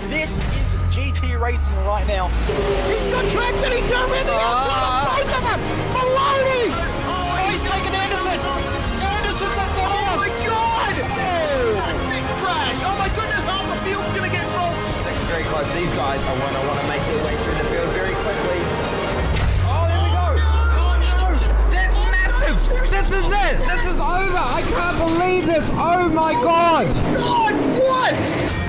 This is GT racing right now. He's got traction, he's got rid of the outside of both of them! Maloney! Oh, he's taken Anderson! Anderson's up top! Oh my god! Big crash! Oh my goodness, half the field's gonna get rolled! Second very close. These guys are want to make their way through the field very quickly. Oh, there we go! Oh no! That's massive! This is it! This is over! I can't believe this! Oh my god! God, what?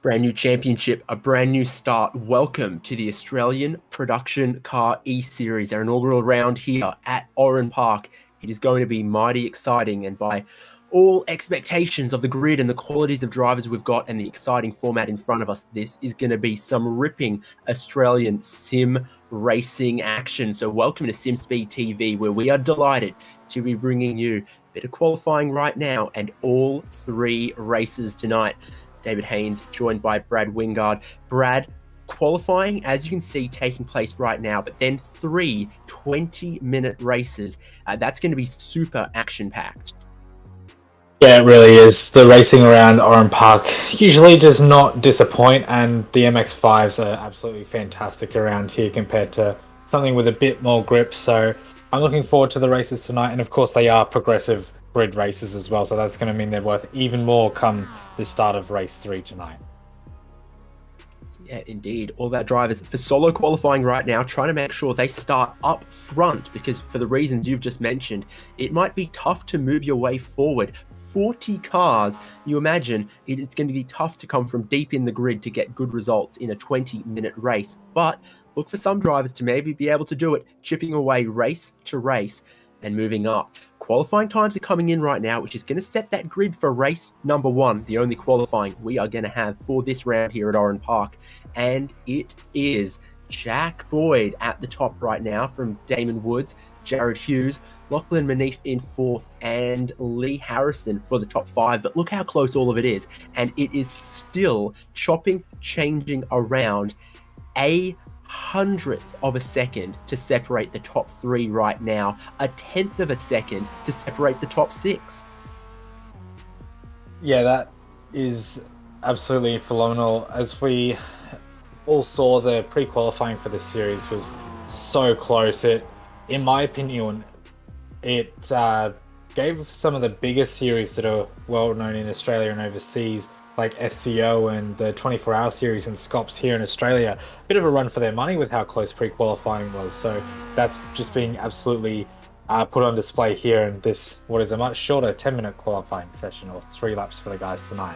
Brand new championship, a brand new start. Welcome to the Australian Production Car E-Series, our inaugural round here at Oran Park. It is going to be mighty exciting, and by all expectations of the grid and the qualities of drivers we've got and the exciting format in front of us, this is going to be some ripping Australian sim racing action. So welcome to SimSpeed TV, where we are delighted to be bringing you a bit of qualifying right now and all three races tonight. David Haynes, joined by Brad Wingard. Brad, qualifying, as you can see, taking place right now, but then three 20-minute races. That's going to be super action-packed. Yeah, it really is. The racing around Oran Park usually does not disappoint, and the MX5s are absolutely fantastic around here compared to something with a bit more grip. So I'm looking forward to the races tonight, and of course they are progressive grid races as well, so that's going to mean they're worth even more come the start of race 3 tonight. Yeah, indeed. All our drivers for solo qualifying right now, trying to make sure they start up front, because for the reasons you've just mentioned, it might be tough to move your way forward. 40 cars, you imagine it's going to be tough to come from deep in the grid to get good results in a 20-minute race. But look for some drivers to maybe be able to do it, chipping away race to race and moving up. Qualifying times are coming in right now, which is going to set that grid for race number 1, the only qualifying we are going to have for this round here at Oran Park. And it is Jack Boyd at the top right now from Damon Woods, Jared Hughes, Lachlan Manif in 4th, and Lee Harrison for the top 5. But look how close all of it is. And it is still changing around a 100th of a second to separate the top 3 right now, a 10th of a second to separate the top 6. Yeah, that is absolutely phenomenal. As we all saw, the pre-qualifying for this series was so close. It, in my opinion, it gave some of the biggest series that are well known in Australia and overseas, like SCO and the 24-hour series and Scops here in Australia, a bit of a run for their money with how close pre-qualifying was. So that's just being absolutely put on display here in this, what is a much shorter 10-minute qualifying session, or 3 laps for the guys tonight.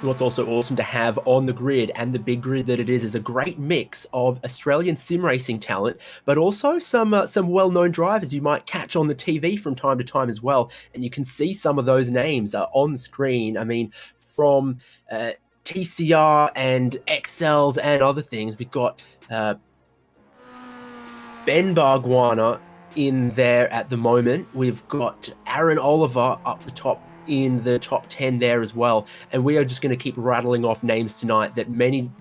What's also awesome to have on the grid, and the big grid that it is a great mix of Australian sim racing talent, but also some well-known drivers you might catch on the TV from time to time as well. And you can see some of those names on the screen. I mean, from TCR and XLs and other things, we've got Ben Bargwanna in there at the moment. We've got Aaron Oliver up the top in the top 10 there as well. And we are just going to keep rattling off names tonight that many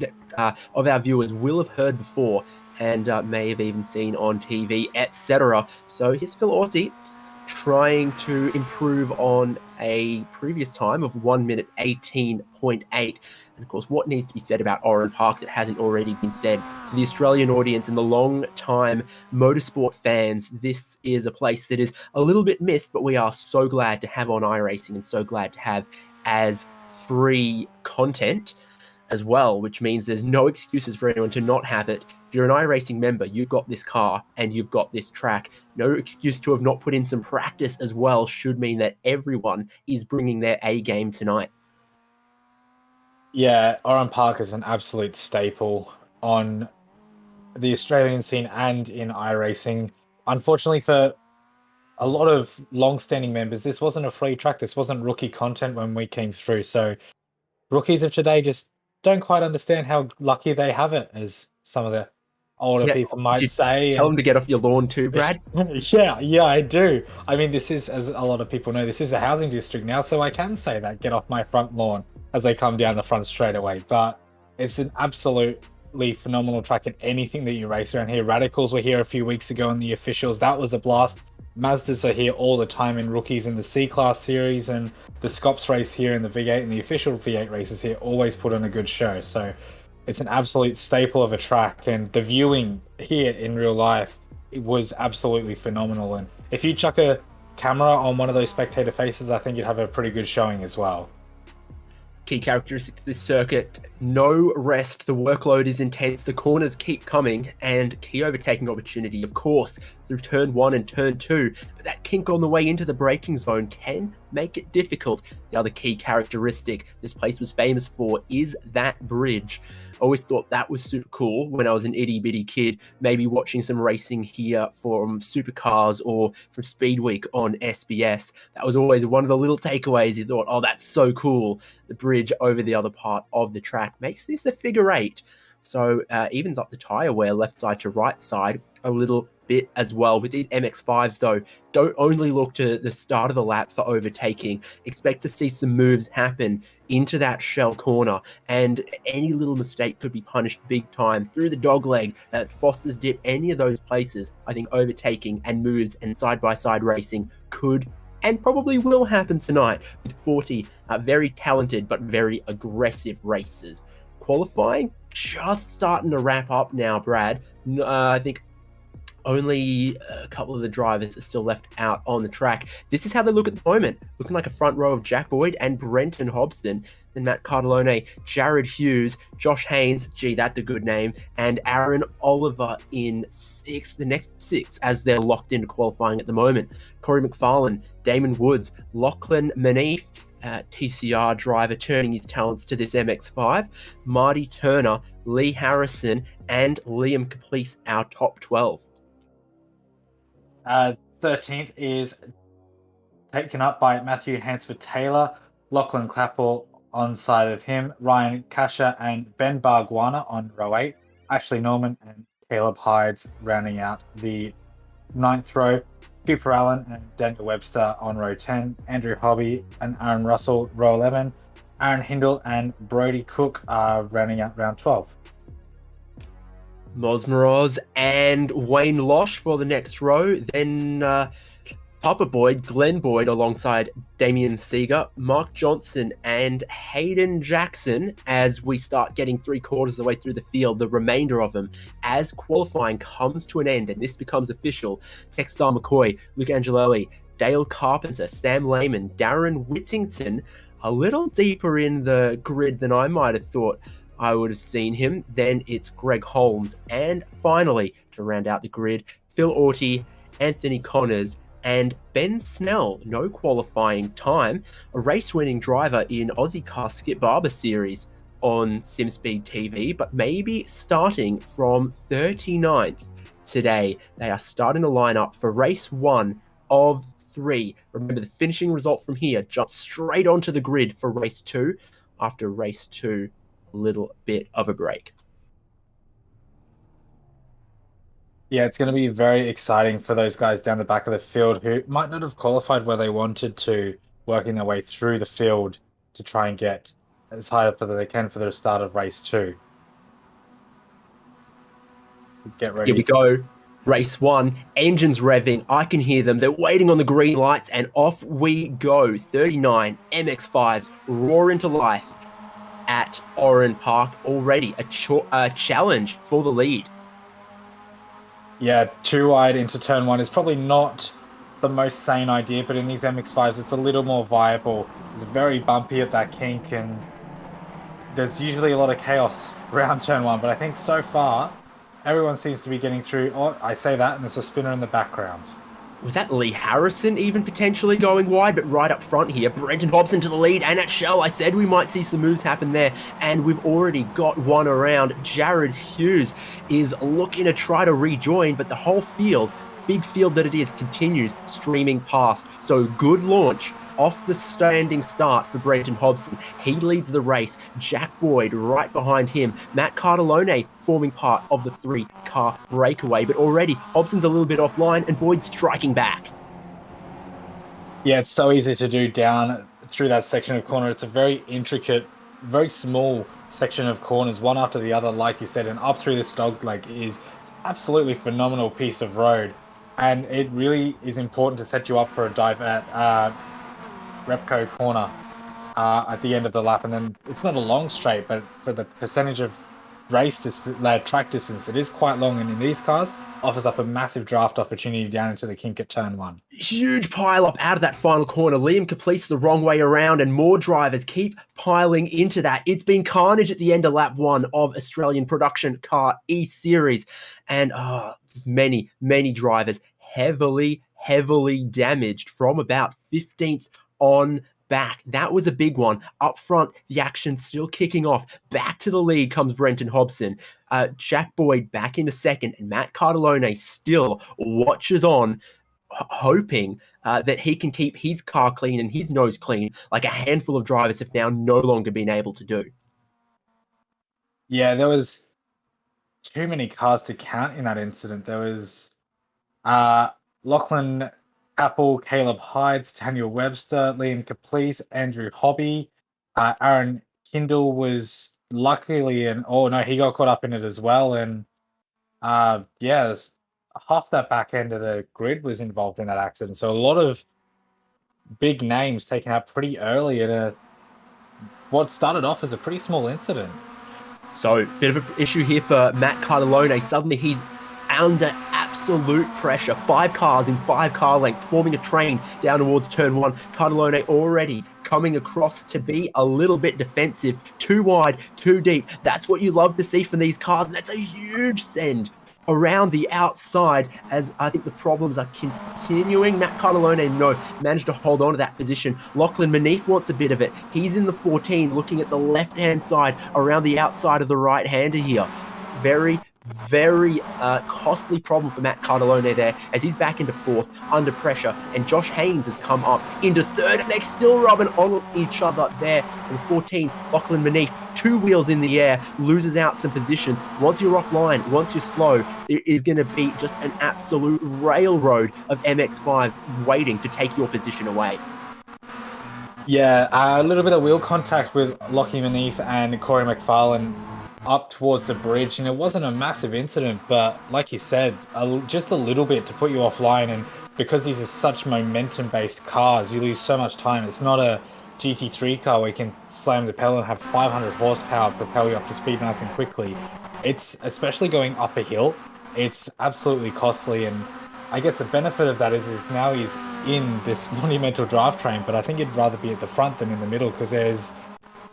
of our viewers will have heard before and may have even seen on TV, etc. So here's Phil Aussie trying to improve on a previous time of 1 minute 18.8. And of course, what needs to be said about Oran Park that hasn't already been said? For the Australian audience and the long-time motorsport fans, this is a place that is a little bit missed, but we are so glad to have on iRacing and so glad to have as free content as well, which means there's no excuses for anyone to not have it. If you're an iRacing member, you've got this car and you've got this track. No excuse to have not put in some practice as well should mean that everyone is bringing their A game tonight. Yeah, Oran Park is an absolute staple on the Australian scene and in iRacing. Unfortunately for a lot of long-standing members, this wasn't a free track. This wasn't rookie content when we came through. So rookies of today just don't quite understand how lucky they have it, as some of the older people might say. Tell them to get off your lawn too, Brad. Yeah, I do. I mean, this is, as a lot of people know, this is a housing district now, so I can say that, get off my front lawn, as they come down the front straight away. But it's an absolutely phenomenal track in anything that you race around here. Radicals were here a few weeks ago in the officials. That was a blast. Mazdas are here all the time in rookies in the C-Class series, and the Scops race here in the V8 and the official V8 races here always put on a good show. So it's an absolute staple of a track, and the viewing here in real life, it was absolutely phenomenal. And if you chuck a camera on one of those spectator faces, I think you'd have a pretty good showing as well. Key characteristics of this circuit: no rest, the workload is intense, the corners keep coming, and key overtaking opportunity, of course, through turn 1 and turn 2, but that kink on the way into the braking zone can make it difficult. The other key characteristic this place was famous for is that bridge. I always thought that was super cool when I was an itty bitty kid, maybe watching some racing here from Supercars or from Speed Week on SBS. That was always one of the little takeaways. You thought, oh, that's so cool. The bridge over the other part of the track makes this a figure 8. So evens up the tyre wear left side to right side a little bit as well. With these MX5s though, don't only look to the start of the lap for overtaking. Expect to see some moves happen into that shell corner, and any little mistake could be punished big time through the dogleg, Foster's dip, any of those places. I think overtaking and moves and side-by-side racing could and probably will happen tonight with 40 very talented but very aggressive racers. Qualifying just starting to wrap up now, Brad. I think only a couple of the drivers are still left out on the track. This is how they look at the moment, looking like a front row of Jack Boyd and Brenton Hobson, then Matt Cardellone, Jared Hughes, Josh Haynes, gee, that's a good name, and Aaron Oliver in 6th, the next 6 as they're locked into qualifying at the moment. Corey McFarlane, Damon Woods, Lachlan Manif, TCR driver turning his talents to this MX5, Marty Turner, Lee Harrison, and Liam Caplice, our top 12. 13th is taken up by Matthew Hansford-Taylor, Lachlan Clapple on side of him, Ryan Kasha and Ben Bargwanna on row 8, Ashley Norman and Caleb Hydes rounding out the 9th row, Cooper Allen and Daniel Webster on row 10, Andrew Hobby and Aaron Russell row 11, Aaron Hindle and Brody Cook are rounding out round 12. Mosmeroz and Wayne Losh for the next row. Then Papa Boyd, Glenn Boyd alongside Damian Seeger, Mark Johnson and Hayden Jackson as we start getting 3/4 of the way through the field, the remainder of them, as qualifying comes to an end and this becomes official. Textar McCoy, Luke Angelelli, Dale Carpenter, Sam Lehman, Darren Whittington, a little deeper in the grid than I might have thought I would have seen him. Then it's Greg Holmes. And finally, to round out the grid, Phil Orty, Anthony Connors, and Ben Snell. No qualifying time. A race-winning driver in Aussie Car Skip Barber series on SimSpeed TV, but maybe starting from 39th today. They are starting to line up for race 1 of 3. Remember, the finishing result from here jumps straight onto the grid for race 2. After race 2, a little bit of a break. Yeah, it's going to be very exciting for those guys down the back of the field who might not have qualified where they wanted to, working their way through the field to try and get as high up as they can for the start of race 2. Get Here we ready. go. Race 1, engines revving. I can hear them. They're waiting on the green lights, and off we go. 39 MX5s roar into life at Oran Park already. A challenge for the lead. Yeah, too wide into turn 1 is probably not the most sane idea, but in these MX5s, it's a little more viable. It's very bumpy at that kink, and there's usually a lot of chaos around turn 1, but I think so far, everyone seems to be getting through. Oh, I say that, and there's a spinner in the background. Was that Lee Harrison even potentially going wide? But right up front here, Brenton Hobson to the lead, and at Shell, I said we might see some moves happen there, and we've already got one around. Jared Hughes is looking to try to rejoin, but the whole field, big field that it is, continues streaming past. So good launch off the standing start for Brenton Hobson. He leads the race. Jack Boyd right behind him. Matt Cardellone forming part of the 3-car breakaway. But already, Hobson's a little bit offline and Boyd's striking back. Yeah, it's so easy to do down through that section of corner. It's a very intricate, very small section of corners, one after the other, like you said, and up through this dogleg is it's absolutely phenomenal piece of road. And it really is important to set you up for a dive at Repco corner at the end of the lap, and then it's not a long straight, but for the percentage of track distance, it is quite long, and in these cars offers up a massive draft opportunity down into the kink at turn 1. Huge pile up out of that final corner. Liam completes the wrong way around, and more drivers keep piling into that. It's been carnage at the end of lap 1 of Australian production car E-Series, and many drivers heavily damaged from about 15th on back. That was a big one. Up front, the action still kicking off. Back to the lead comes Brenton Hobson. Jack Boyd back into second, and Matt Cardellone still watches on, hoping that he can keep his car clean and his nose clean, like a handful of drivers have now no longer been able to do. Yeah, there was too many cars to count in that incident. There was Lachlan Apple, Caleb Hydes, Daniel Webster, Liam Caplice, Andrew Hobby, Aaron Kindle was luckily, he got caught up in it as well. And there's half that back end of the grid was involved in that accident. So a lot of big names taken out pretty early at what started off as a pretty small incident. So, bit of an issue here for Matt Cardellone. Suddenly he's under absolute pressure. 5 cars in 5 car lengths forming a train down towards turn 1. Cardellone already coming across to be a little bit defensive. Too wide, too deep. That's what you love to see from these cars, and that's a huge send around the outside as I think the problems are continuing. Matt Cardellone, managed to hold on to that position. Lachlan Manif wants a bit of it. He's in the 14, looking at the left-hand side around the outside of the right-hander here. Very costly problem for Matt Cardellone there as he's back into 4th under pressure, and Josh Haynes has come up into 3rd, and they're still rubbing on each other there. And 14, Lachlan Manif, 2 wheels in the air, loses out some positions. Once you're offline, once you're slow, it is going to be just an absolute railroad of MX5s waiting to take your position away. Yeah, a little bit of wheel contact with Lockie Manif and Corey McFarlane up towards the bridge, and it wasn't a massive incident, but like you said, just a little bit to put you offline. And because these are such momentum-based cars, you lose so much time. It's not a GT3 car where you can slam the pedal and have 500 horsepower propel you up to speed nice and quickly. It's, especially going up a hill, it's absolutely costly. And I guess the benefit of that is now he's in this monumental drivetrain, but I think he'd rather be at the front than in the middle, because there's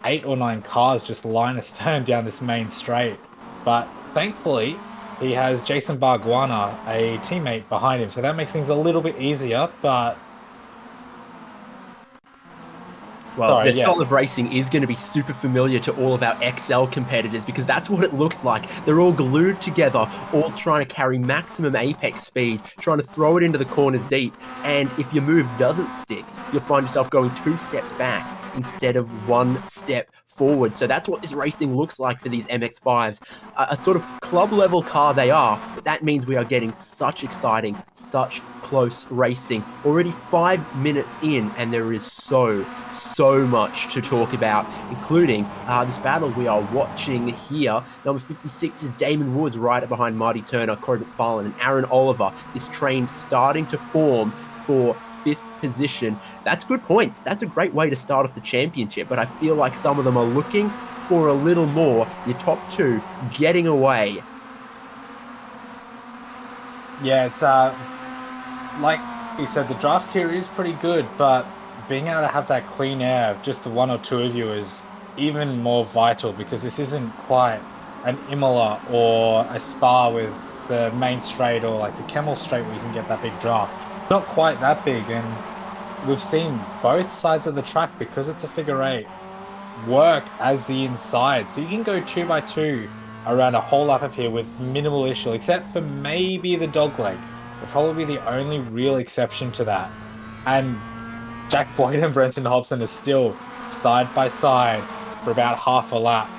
8 or 9 cars just line astern down this main straight. But thankfully, he has Jason Barguana, a teammate, behind him, so that makes things a little bit easier. But Well, style of racing is going to be super familiar to all of our XL competitors, because that's what it looks like. They're all glued together, all trying to carry maximum apex speed, trying to throw it into the corners deep. And if your move doesn't stick, you'll find yourself going 2 steps back instead of 1 step forward. So that's what this racing looks like for these MX5s. A sort of club level car they are, but that means we are getting such exciting, such close racing. Already 5 minutes in, and there is so much to talk about, including this battle we are watching here. Number 56 is Damon Woods, right behind Marty Turner, Corey McFarlane, and Aaron Oliver. This train starting to form for 5th position. That's good points. That's a great way to start off the championship, but I feel like some of them are looking for a little more. Your top 2 getting away. Yeah, it's like you said, the draft here is pretty good, but being able to have that clean air of just the 1 or 2 of you is even more vital, because this isn't quite an Imola or a Spa with the main straight, or like the Kemmel straight where you can get that big draft. Not quite that big, and we've seen both sides of the track, because it's a figure 8, work as the inside, so you can go 2x2 around a whole lap of here with minimal issue, except for maybe the dogleg. Will probably be the only real exception to that. And Jack Boyd and Brenton Hobson are still side by side for about half a lap.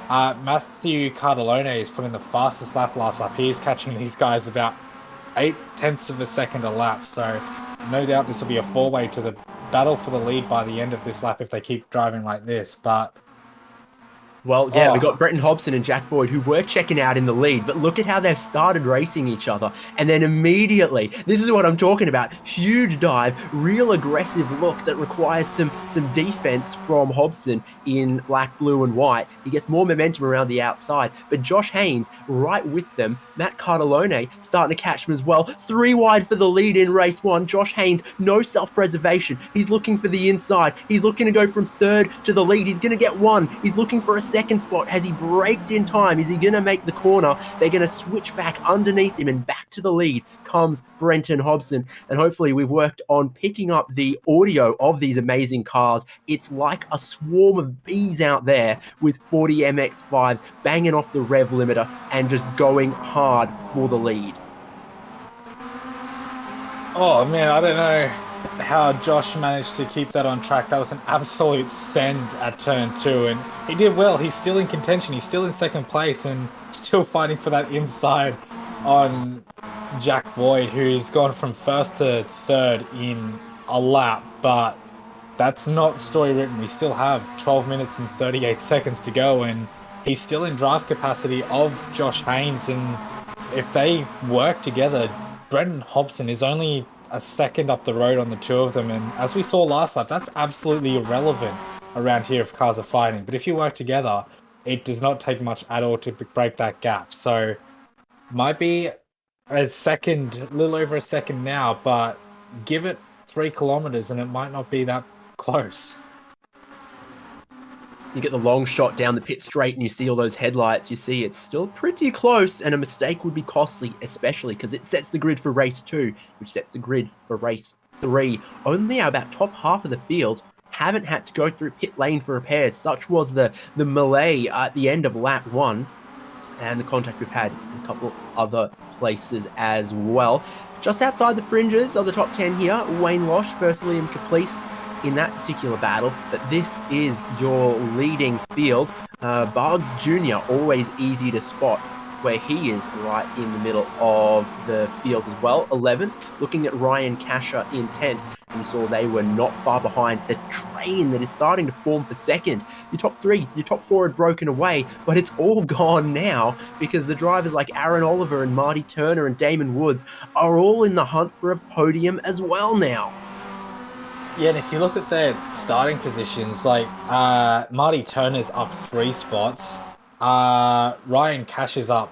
Matthew Cardellone is putting the fastest lap last lap. He is catching these guys about 0.8 of a second a lap, so no doubt this will be a 4-way to the battle for the lead by the end of this lap if they keep driving like this. But well, yeah, we got Brenton Hobson and Jack Boyd, who were checking out in the lead, but look at how they've started racing each other. And then immediately, this is what I'm talking about, huge dive, real aggressive look that requires some defense from Hobson in black, blue, and white. He gets more momentum around the outside, but Josh Haynes right with them. Matt Cardellone starting to catch him as well. 3 wide for the lead in race 1. Josh Haynes, no self-preservation. He's looking for the inside. He's looking to go from 3rd to the lead. He's going to get 1. He's looking for a 2nd spot. Has he braked in time? Is he going to make the corner? They're going to switch back underneath him, and back to the lead comes Brenton Hobson. And hopefully we've worked on picking up the audio of these amazing cars. It's like a swarm of bees out there with 40 MX5s banging off the rev limiter and just going hard for the lead. oh man, I don't know how Josh managed to keep that on track. That was an absolute send at turn 2, and he did well. He's still in contention. He's still in 2nd place and still fighting for that inside on Jack Boyd, who's gone from 1st to 3rd in a lap. But that's not story written. We still have 12 minutes and 38 seconds to go, and he's still in draft capacity of Josh Haynes. And if they work together, Brenton Hobson is only a second up the road on the 2 of them, and as we saw last lap, that's absolutely irrelevant around here if cars are fighting. But if you work together, it does not take much at all to break that gap. So might be a little over a second now, but give it 3 kilometers and it might not be that close. You get the long shot down the pit straight and you see all those headlights. You see it's still pretty close, and a mistake would be costly, especially because it sets the grid for race 2, which sets the grid for race 3. Only about top half of the field haven't had to go through pit lane for repairs. Such was the melee at the end of lap 1, and the contact we've had in a couple other places as well. Just outside the fringes of the top 10 here, Wayne Losh versus Liam Caplice in that particular battle, but this is your leading field. Buggs Jr., always easy to spot, where he is right in the middle of the field as well. 11th, looking at Ryan Casher in 10th, and you saw they were not far behind the train that is starting to form for 2nd. Your top 3, your top 4 had broken away, but it's all gone now because the drivers like Aaron Oliver and Marty Turner and Damon Woods are all in the hunt for a podium as well now. Yeah, and if you look at their starting positions, like Marty Turner's up 3 spots, Ryan Cash is up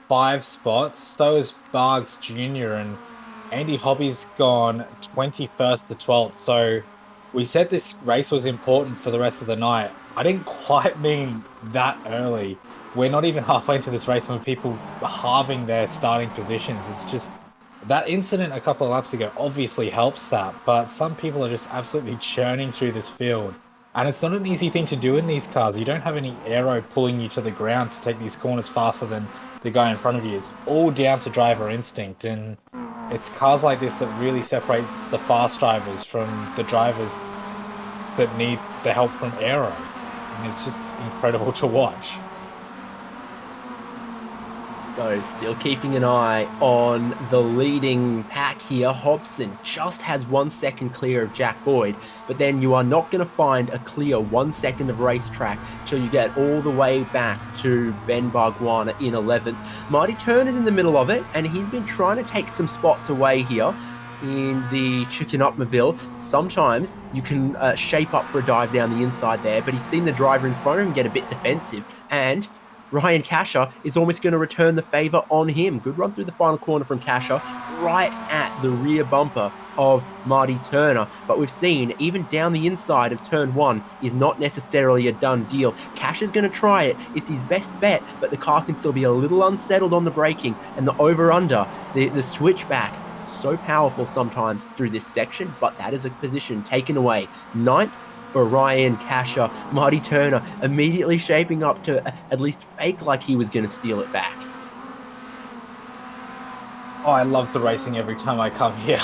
5 spots, so is Buggs Jr., and Andy Hobby's gone 21st to 12th. So we said this race was important for the rest of the night. I didn't quite mean that early. We're not even halfway into this race when people are halving their starting positions. It's just that incident a couple of laps ago obviously helps that, but some people are just absolutely churning through this field. And it's not an easy thing to do in these cars. You don't have any aero pulling you to the ground to take these corners faster than the guy in front of you. It's all down to driver instinct, and it's cars like this that really separates the fast drivers from the drivers that need the help from aero. and it's just incredible to watch. So still keeping an eye on the leading pack here. Hobson just has 1 second clear of Jack Boyd, but then you are not going to find a clear 1 second of racetrack till you get all the way back to Ben Bargwanna in 11th. Marty Turner's in the middle of it, and he's been trying to take some spots away here in the Chicken Upmobile. Sometimes you can shape up for a dive down the inside there, but he's seen the driver in front of him get a bit defensive, and Ryan Kasher is almost going to return the favour on him. Good run through the final corner from Kasher, right at the rear bumper of Marty Turner. But we've seen, even down the inside of turn 1 is not necessarily a done deal. Kasher's going to try it. It's his best bet, but the car can still be a little unsettled on the braking, and the over-under, the switchback, so powerful sometimes through this section, but that is a position taken away. 9th for Ryan Kasher. Marty Turner immediately shaping up to at least fake like he was going to steal it back. Oh, I love the racing every time I come here.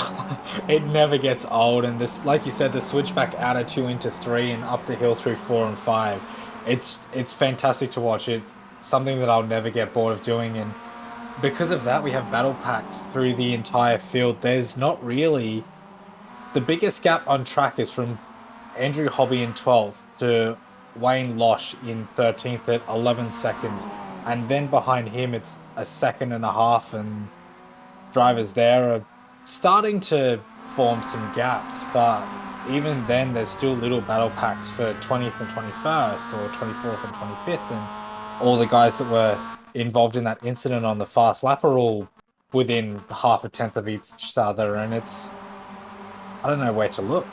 It never gets old, and this, like you said, the switchback out of 2 into 3 and up the hill through 4 and 5. It's fantastic to watch. It's something that I'll never get bored of doing, and because of that, we have battle packs through the entire field. There's not really... The biggest gap on track is from Andrew Hobby in 12th to Wayne Losh in 13th at 11 seconds. And then behind him, it's a second and a half, and drivers there are starting to form some gaps. But even then, there's still little battle packs for 20th and 21st, or 24th and 25th. And all the guys that were involved in that incident on the fast lap are all within half a tenth of each other. And it's... I don't know where to look.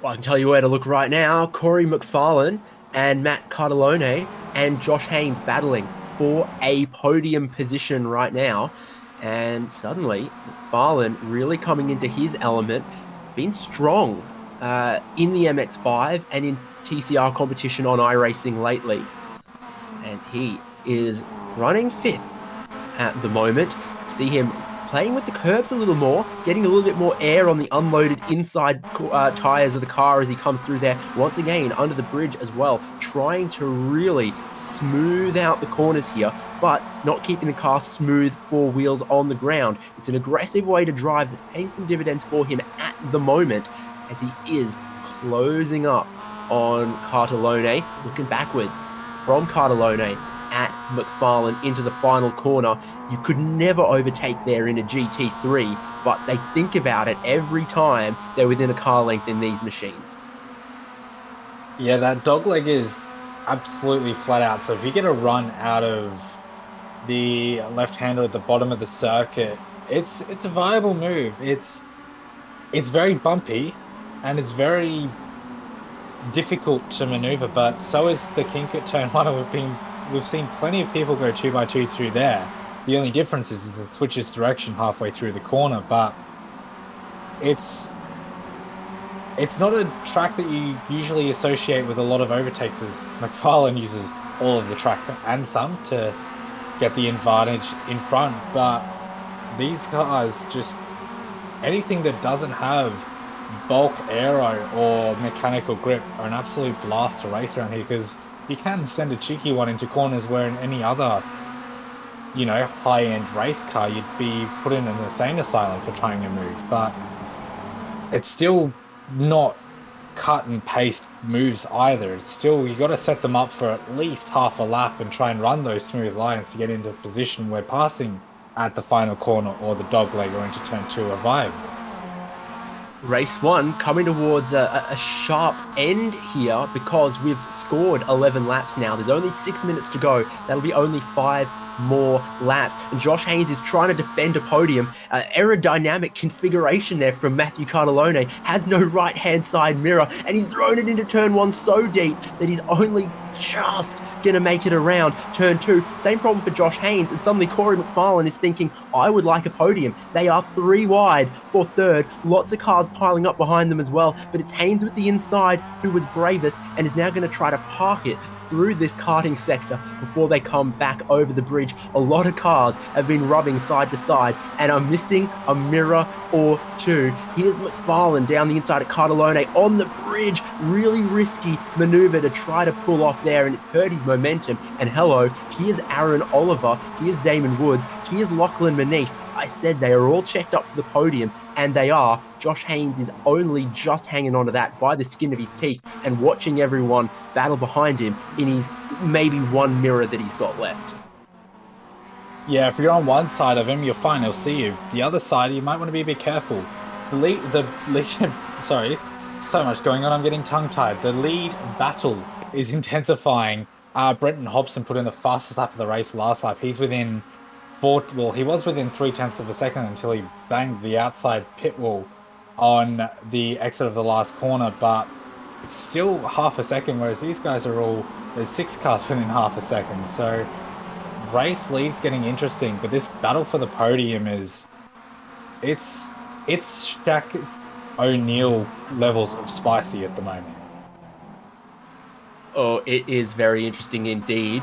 Well, I can tell you where to look right now. Corey McFarlane and Matt Cartellone and Josh Haynes battling for a podium position right now. And suddenly, McFarlane really coming into his element, being strong in the MX5 and in TCR competition on iRacing lately. And he is running 5th at the moment. See him playing with the curbs a little more, getting a little bit more air on the unloaded inside tyres of the car as he comes through there. Once again, under the bridge as well, trying to really smooth out the corners here, but not keeping the car smooth 4 wheels on the ground. It's an aggressive way to drive that's paying some dividends for him at the moment, as he is closing up on Cartellone, looking backwards from Cartellone at McFarlane into the final corner. You could never overtake there in a GT3, but they think about it every time they're within a car length in these machines. Yeah, that dogleg is absolutely flat out. So if you get a run out of the left-hander at the bottom of the circuit, it's a viable move. It's very bumpy, and it's very difficult to maneuver, but so is the kink at turn 1. We've seen plenty of people go 2x2 through there. The only difference is it switches direction halfway through the corner, but it's not a track that you usually associate with a lot of overtakes, as McFarlane uses all of the track and some to get the advantage in front. But these cars, just anything that doesn't have bulk aero or mechanical grip are an absolute blast to race around here, because you can send a cheeky one into corners where in any other, high-end race car you'd be put in an insane asylum for trying to move. But it's still not cut and paste moves either. It's still, you got to set them up for at least half a lap and try and run those smooth lines to get into a position where passing at the final corner or the dogleg or into turn 2 are viable. Race 1 coming towards a sharp end here, because we've scored 11 laps now. There's only 6 minutes to go. That'll be only 5 more laps. And Josh Haynes is trying to defend a podium. Aerodynamic configuration there from Matthew Cartellone. Has no right-hand side mirror, and he's thrown it into turn 1 so deep that he's only just going to make it around turn 2. Same problem for Josh Haynes, and suddenly Corey McFarlane is thinking, I would like a podium. They are 3 wide for 3rd. Lots of cars piling up behind them as well, but it's Haynes with the inside who was bravest and is now going to try to park it through this karting sector before they come back over the bridge. A lot of cars have been rubbing side to side and are missing a mirror or 2. Here's McFarlane down the inside of Cartellone on the bridge. bridge. Really risky maneuver to try to pull off there, and it's hurt his momentum. And hello, here's Aaron Oliver, here's Damon Woods, here's Lachlan Manette. I said they are all checked up for the podium, and they are. Josh Haynes is only just hanging on to that by the skin of his teeth and watching everyone battle behind him in his maybe one mirror that he's got left. Yeah, if you're on one side of him, you're fine, he'll see you. The other side, you might want to be a bit careful. The lead, sorry, so much going on, I'm getting tongue-tied. The lead battle is intensifying. Brenton Hobson put in the fastest lap of the race last lap. He's within he was within 0.3 of a second until he banged the outside pit wall on the exit of the last corner, but it's still half a second, whereas these guys are all, there's 6 cars within half a second. So race lead's getting interesting, but this battle for the podium is, it's Shaq O'Neal levels of spicy at the moment. Oh, it is very interesting indeed.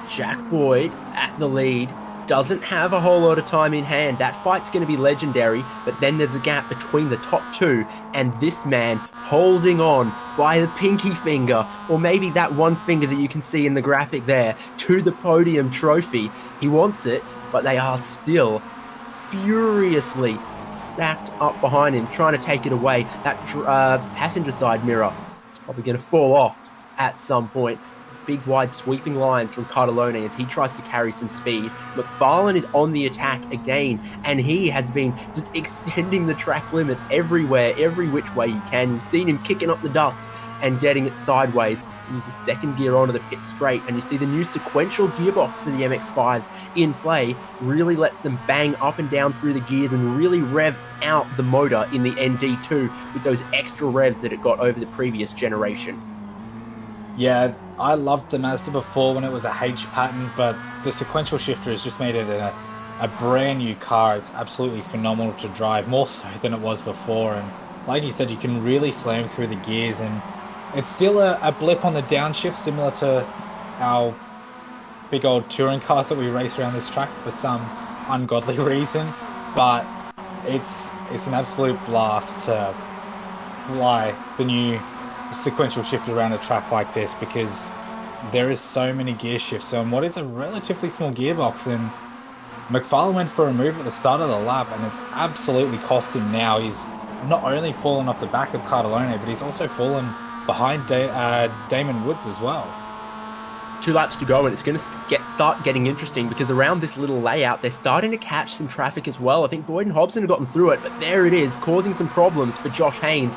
Jack Boyd at the lead, doesn't have a whole lot of time in hand. That fight's going to be legendary, but then there's a gap between the top two, and this man holding on by the pinky finger, or maybe that one finger that you can see in the graphic there, to the podium trophy. He wants it, but they are still furiously stacked up behind him, trying to take it away. That passenger side mirror is probably going to fall off at some point. Big wide sweeping lines from Cartalone as he tries to carry some speed. McFarlane is on the attack again, and he has been just extending the track limits everywhere, every which way he can. You've seen him kicking up the dust and getting it sideways. He uses second gear onto the pit straight, and you see the new sequential gearbox for the MX5s in play. Really lets them bang up and down through the gears and really rev out the motor in the ND2 with those extra revs that it got over the previous generation. Yeah, I loved the Mazda before when it was a H pattern, but the sequential shifter has just made it a brand new car. It's absolutely phenomenal to drive, more so than it was before. And like you said, you can really slam through the gears, and it's still a blip on the downshift, similar to our big old touring cars that we race around this track for some ungodly reason. But it's an absolute blast to fly the new sequential shift around a track like this, because there is so many gear shifts on what is a relatively small gearbox. And McFarlane went for a move at the start of the lap, and it's absolutely cost him now. He's not only fallen off the back of Cartalone, but he's also fallen behind Damon Woods as well. 2 laps to go, and it's going to start getting interesting, because around this little layout, they're starting to catch some traffic as well. I think Boyd and Hobson have gotten through it, but there it is, causing some problems for Josh Haynes,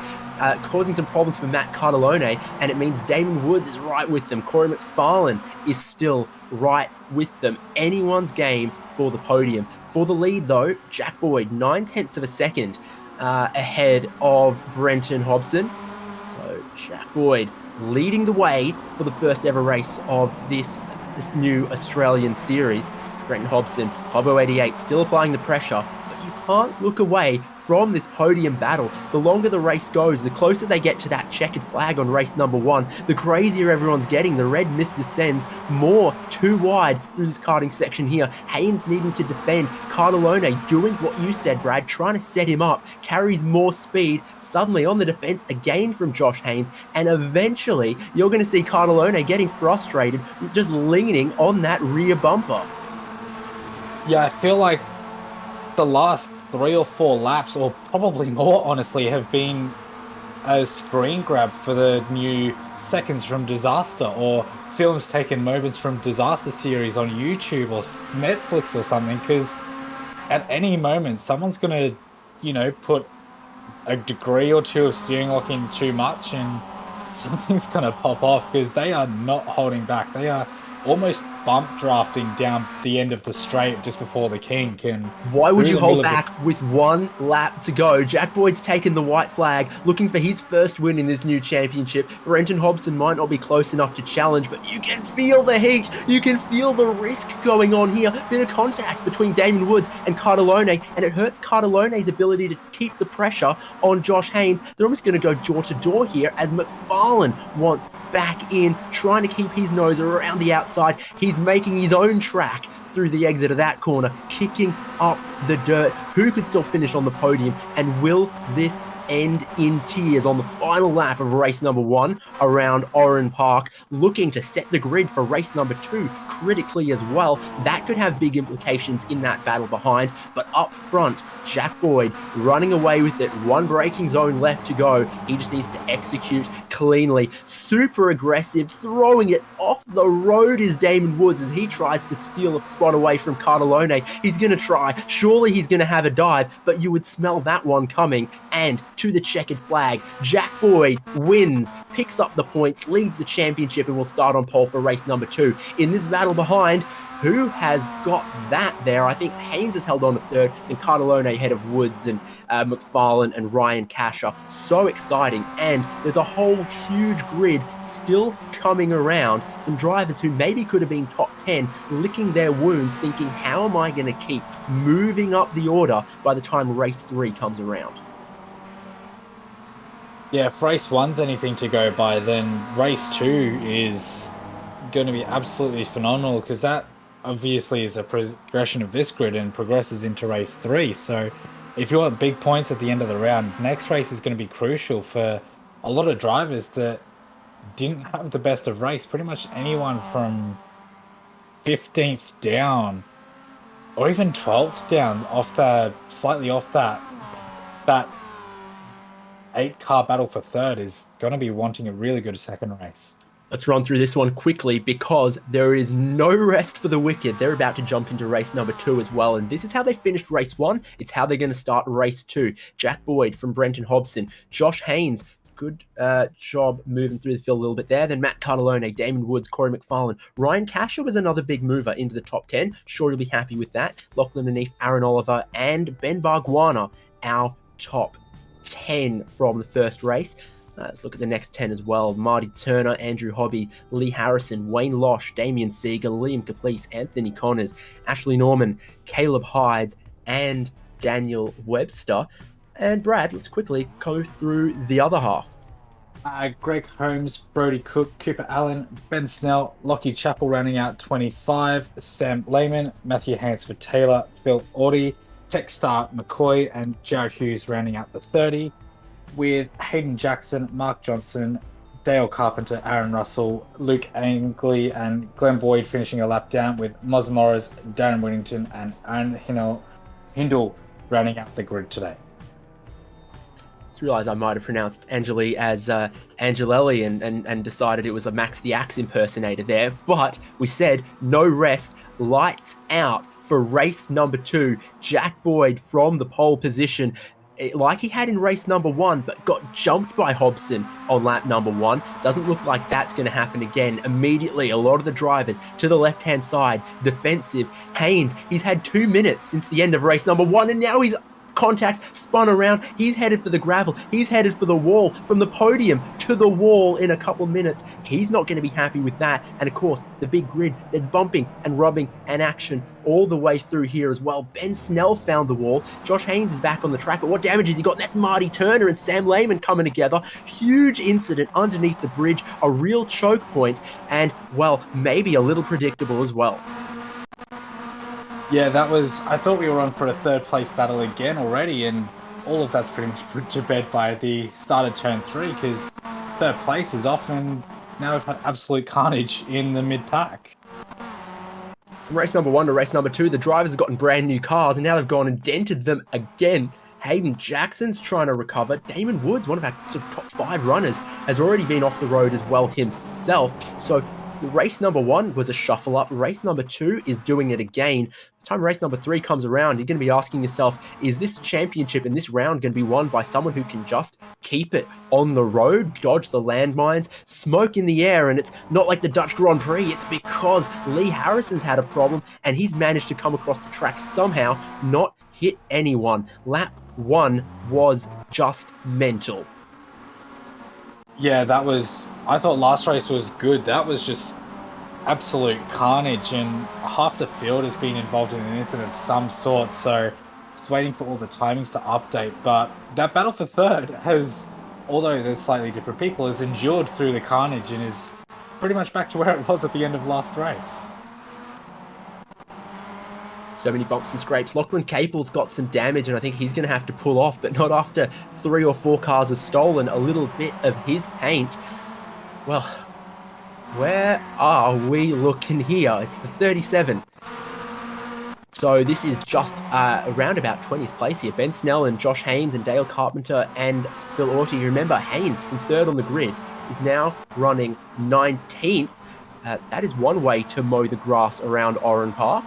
causing some problems for Matt Cartalone, and it means Damon Woods is right with them. Corey McFarlane is still right with them. Anyone's game for the podium. For the lead, though, Jack Boyd, 0.9 of a second ahead of Brenton Hobson. So Jack Boyd leading the way for the first ever race of this new Australian series. Brenton Hobson, Hobbo 88, still applying the pressure, but you can't look away from this podium battle. The longer the race goes, the closer they get to that checkered flag on race number 1, the crazier everyone's getting. The red mist descends more too wide through this karting section here. Haynes needing to defend. Cartalone doing what you said, Brad, trying to set him up, carries more speed, suddenly on the defense again from Josh Haynes, and eventually you're going to see Cartalone getting frustrated, just leaning on that rear bumper. Yeah, I feel like the last 3 or 4 laps, or probably more honestly, have been a screen grab for the new Seconds from Disaster, or films taken moments from disaster series on YouTube or Netflix or something, because at any moment someone's going to, put a degree or 2 of steering lock in too much, and something's going to pop off, because they are not holding back. They are almost bump drafting down the end of the straight just before the kink. And why would you hold back with 1 lap to go? Jack Boyd's taken the white flag, looking for his first win in this new championship. Brenton Hobson might not be close enough to challenge, but you can feel the heat. You can feel the risk going on here. Bit of contact between Damon Woods and Cartalone, and it hurts Cartalone's ability to keep the pressure on Josh Haynes. They're almost going to go door to door here, as McFarlane wants back in, trying to keep his nose around the outside. He's making his own track through the exit of that corner, kicking up the dirt. Who could still finish on the podium, and will this end in tears on the final lap of race number 1 around Oran Park, looking to set the grid for race number 2 critically as well. That could have big implications in that battle behind, but up front, Jack Boyd running away with it, one braking zone left to go. He just needs to execute cleanly, super aggressive, throwing it off the road is Damon Woods as he tries to steal a spot away from Catalone. He's going to try, surely he's going to have a dive, but you would smell that one coming, and to the checkered flag, Jack Boyd wins, picks up the points, leads the championship, and will start on pole for race number 2. In this battle behind, who has got that there? I think Haynes has held on to third, and Catalone ahead of Woods and McFarlane and Ryan Casher. So exciting, and there's a whole huge grid still coming around. Some drivers who maybe could have been top 10 licking their wounds, thinking, how am I going to keep moving up the order by the time race 3 comes around? Yeah, if race 1's anything to go by, then race 2 is going to be absolutely phenomenal, because that obviously is a progression of this grid and progresses into race 3. So if you want big points at the end of the round, next race is going to be crucial for a lot of drivers that didn't have the best of race. Pretty much anyone from 15th down or even 12th down, slightly off that 8-car battle for third is going to be wanting a really good second race. Let's run through this one quickly because there is no rest for the wicked. They're about to jump into race number 2 as well, and this is how they finished race 1. It's how they're going to start race 2. Jack Boyd from Brenton Hobson, Josh Haynes, good job moving through the field a little bit there. Then Matt Catalone, Damon Woods, Corey McFarlane. Ryan Casher was another big mover into the top 10. Sure, you'll be happy with that. Lachlan Anif, Aaron Oliver, and Ben Barguana, our top 10 from the first race. Let's look at the next 10 as well. Marty Turner, Andrew Hobby, Lee Harrison, Wayne Losh, Damian Seeger, Liam Caplice, Anthony Connors, Ashley Norman, Caleb Hydes, and Daniel Webster. And Brad, let's quickly go through the other half. Greg Holmes, Brody Cook, Cooper Allen, Ben Snell, Lockie Chappell rounding out 25, Sam Lehman, Matthew Hansford Taylor, Phil Audie, Techstar McCoy, and Jared Hughes rounding out the 30, with Hayden Jackson, Mark Johnson, Dale Carpenter, Aaron Russell, Luke Angley, and Glenn Boyd finishing a lap down, with Moz Morris, Darren Whittington, and Aaron Hindle rounding out the grid today. Just realised I might have pronounced Angeli as Angelelli and decided it was a Max the Axe impersonator there, but we said no rest, lights out for race number 2. Jack Boyd from the pole position, like he had in race number 1, but got jumped by Hobson on lap number 1. Doesn't look like that's going to happen again. Immediately, a lot of the drivers to the left-hand side, defensive. Haynes, he's had 2 minutes since the end of race number 1, and now he's contact, spun around. He's headed for the gravel. He's headed for the wall. From the podium to the wall in a couple of minutes. He's not going to be happy with that. And of course, the big grid, there's bumping and rubbing and action all the way through here as well. Ben Snell found the wall. Josh Haynes is back on the track, but what damage has he got? That's Marty Turner and Sam Lehman coming together. Huge incident underneath the bridge, a real choke point, and, well, maybe a little predictable as well. Yeah, I thought we were on for a third place battle again already, and all of that's pretty much put to bed by the start of turn 3, because third place is often, now we've had absolute carnage in the mid-pack. From race number 1 to race number 2, the drivers have gotten brand new cars, and now they've gone and dented them again. Hayden Jackson's trying to recover. Damon Woods, one of our sort of top 5 runners, has already been off the road as well himself. So race number 1 was a shuffle up. Race number 2 is doing it again. By the time race number 3 comes around, you're going to be asking yourself, is this championship in this round going to be won by someone who can just keep it on the road, dodge the landmines, smoke in the air? And it's not like the Dutch Grand Prix. It's because Lee Harrison's had a problem and he's managed to come across the track somehow, not hit anyone. Lap 1 was just mental. Yeah, I thought last race was good. That was just absolute carnage, and half the field has been involved in an incident of some sort, so just waiting for all the timings to update. But that battle for third has, although they're slightly different people, has endured through the carnage and is pretty much back to where it was at the end of last race. So many bumps and scrapes. Lachlan Capel's got some damage, and I think he's going to have to pull off, but not after 3 or 4 cars have stolen a little bit of his paint. Well, where are we looking here? It's the 37. So this is just around about 20th place here. Ben Snell and Josh Haynes and Dale Carpenter and Phil Orty. Remember, Haynes from 3rd on the grid is now running 19th. That is one way to mow the grass around Oran Park.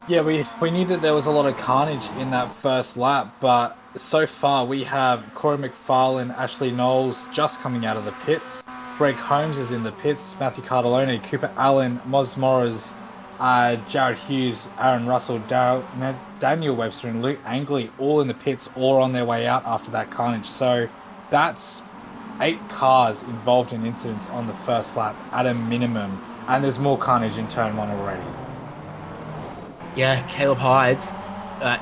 Yeah, we knew that there was a lot of carnage in that first lap, but so far we have Corey McFarlane, Ashley Knowles just coming out of the pits. Greg Holmes is in the pits, Matthew Cardellone, Cooper Allen, Moz Morris, Jared Hughes, Aaron Russell, Daniel Webster and Luke Angley all in the pits, all on their way out after that carnage. So that's 8 cars involved in incidents on the first lap at a minimum, and there's more carnage in turn 1 already. Yeah, Caleb Hyde's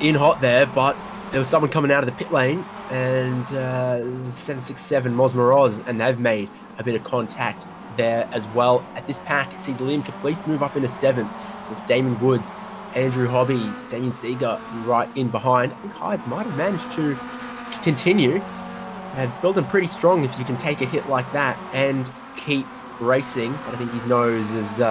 in hot there, but there was someone coming out of the pit lane, and 767 Moz Moroz, and they've made a bit of contact there as well. At this pack, it sees Liam Caplice move up into 7th. It's Damon Woods, Andrew Hobby, Damien Seeger right in behind. I think Hydes might have managed to continue. Building pretty strong if you can take a hit like that and keep racing. But I think his nose is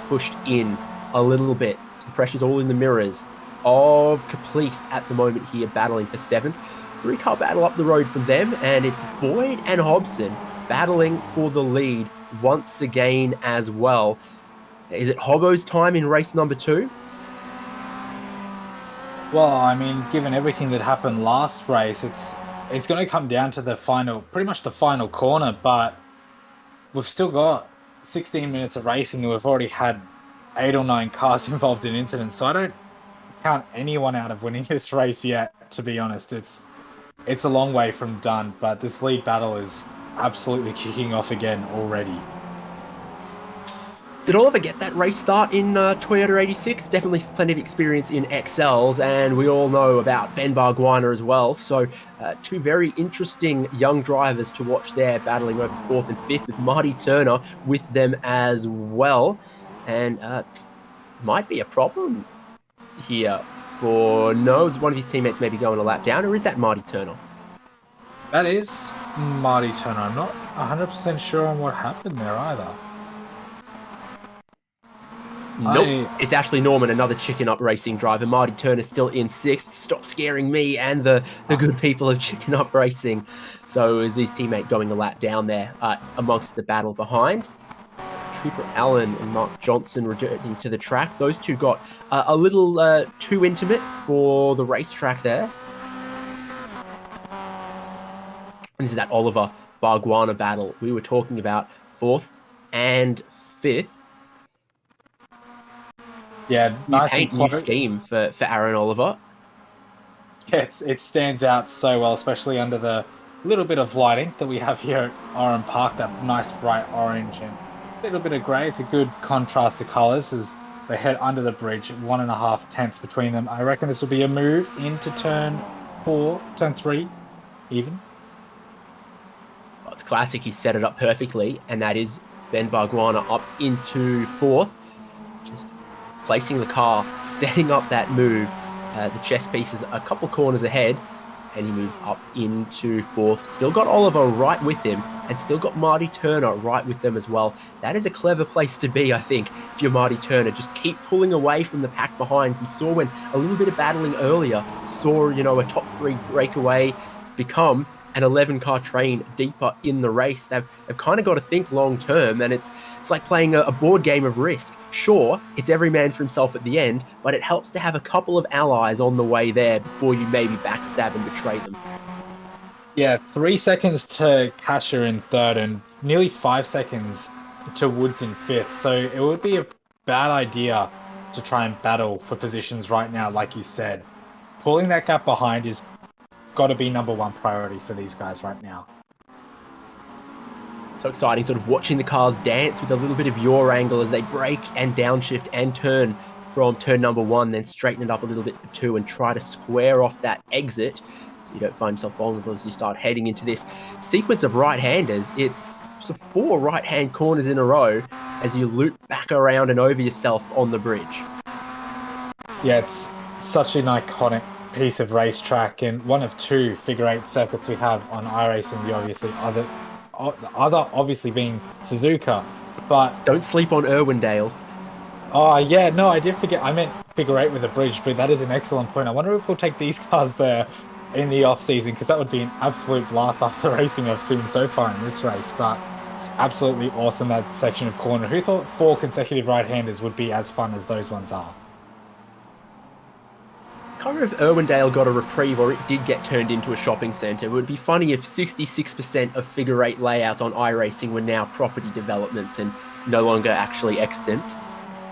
pushed in a little bit. So the pressure's all in the mirrors of Caplice at the moment here, battling for 7th. 3-car battle up the road from them, and it's Boyd and Hobson battling for the lead once again as well. Is it Hobbo's time in race number 2? Well, I mean, given everything that happened last race, it's going to come down to the final, pretty much the final corner, but we've still got 16 minutes of racing and we've already had 8 or 9 cars involved in incidents, so I don't count anyone out of winning this race yet, to be honest. It's a long way from done, but this lead battle is absolutely kicking off again already. Did Oliver get that race start in Toyota 86? Definitely plenty of experience in XLs, and we all know about Ben Bargwanna as well. So 2 very interesting young drivers to watch there, battling over 4th and 5th, with Marty Turner with them as well. And might be a problem here for Nose. One of his teammates maybe going a lap down, or is that Marty Turner? That is Marty Turner. I'm not 100% sure on what happened there either. Nope, it's Ashley Norman, another Chicken Up Racing driver. Marty Turner still in 6th. Stop scaring me and the good people of Chicken Up Racing. So is his teammate going a lap down there amongst the battle behind? Cooper Allen and Mark Johnson returning to the track. Those two got a little too intimate for the racetrack there. This is that Oliver Bargwanna battle we were talking about, 4th and 5th. Yeah, nice and new scheme for Aaron Oliver. Yeah, it stands out so well, especially under the little bit of lighting that we have here at Oran Park, that nice bright orange and a little bit of grey. It's a good contrast to colours as they head under the bridge, 1.5 tenths between them. I reckon this will be a move into turn 3 even. Well, it's classic. He set it up perfectly, and that is Ben Bargwanna up into 4th. Just placing the car, setting up that move. The chess piece is a couple corners ahead, and he moves up into 4th. Still got Oliver right with him, and still got Marty Turner right with them as well. That is a clever place to be, I think, if you're Marty Turner. Just keep pulling away from the pack behind. We saw when a little bit of battling earlier, saw, a top 3 breakaway become an 11-car train deeper in the race. They've kind of got to think long term, and it's like playing a board game of Risk. Sure, it's every man for himself at the end, but it helps to have a couple of allies on the way there before you maybe backstab and betray them. Yeah, 3 seconds to Kasher in 3rd and nearly 5 seconds to Woods in 5th. So it would be a bad idea to try and battle for positions right now, like you said. Pulling that gap behind is got to be number 1 priority for these guys right now. So exciting, sort of watching the cars dance with a little bit of yaw angle as they brake and downshift and turn from turn number 1, then straighten it up a little bit for 2 and try to square off that exit so you don't find yourself vulnerable as you start heading into this sequence of right-handers. It's 4 right-hand corners in a row, as you loop back around and over yourself on the bridge. Yeah, it's such an iconic piece of racetrack and one of 2 figure-8 circuits we have on iRacing. The other obviously being Suzuka, but Don't sleep on Irwindale. oh yeah, no, I did forget. I meant figure-8 with a bridge, but that is an excellent point. I wonder if we'll take these cars there in the off-season, because that would be an absolute blast after the racing I've seen so far in this race. But it's absolutely awesome, that section of corner. Who thought 4 consecutive right-handers would be as fun as those ones are? I can't remember if Irwindale got a reprieve or it did get turned into a shopping centre. It would be funny if 66% of figure-8 layouts on iRacing were now property developments and no longer actually extant.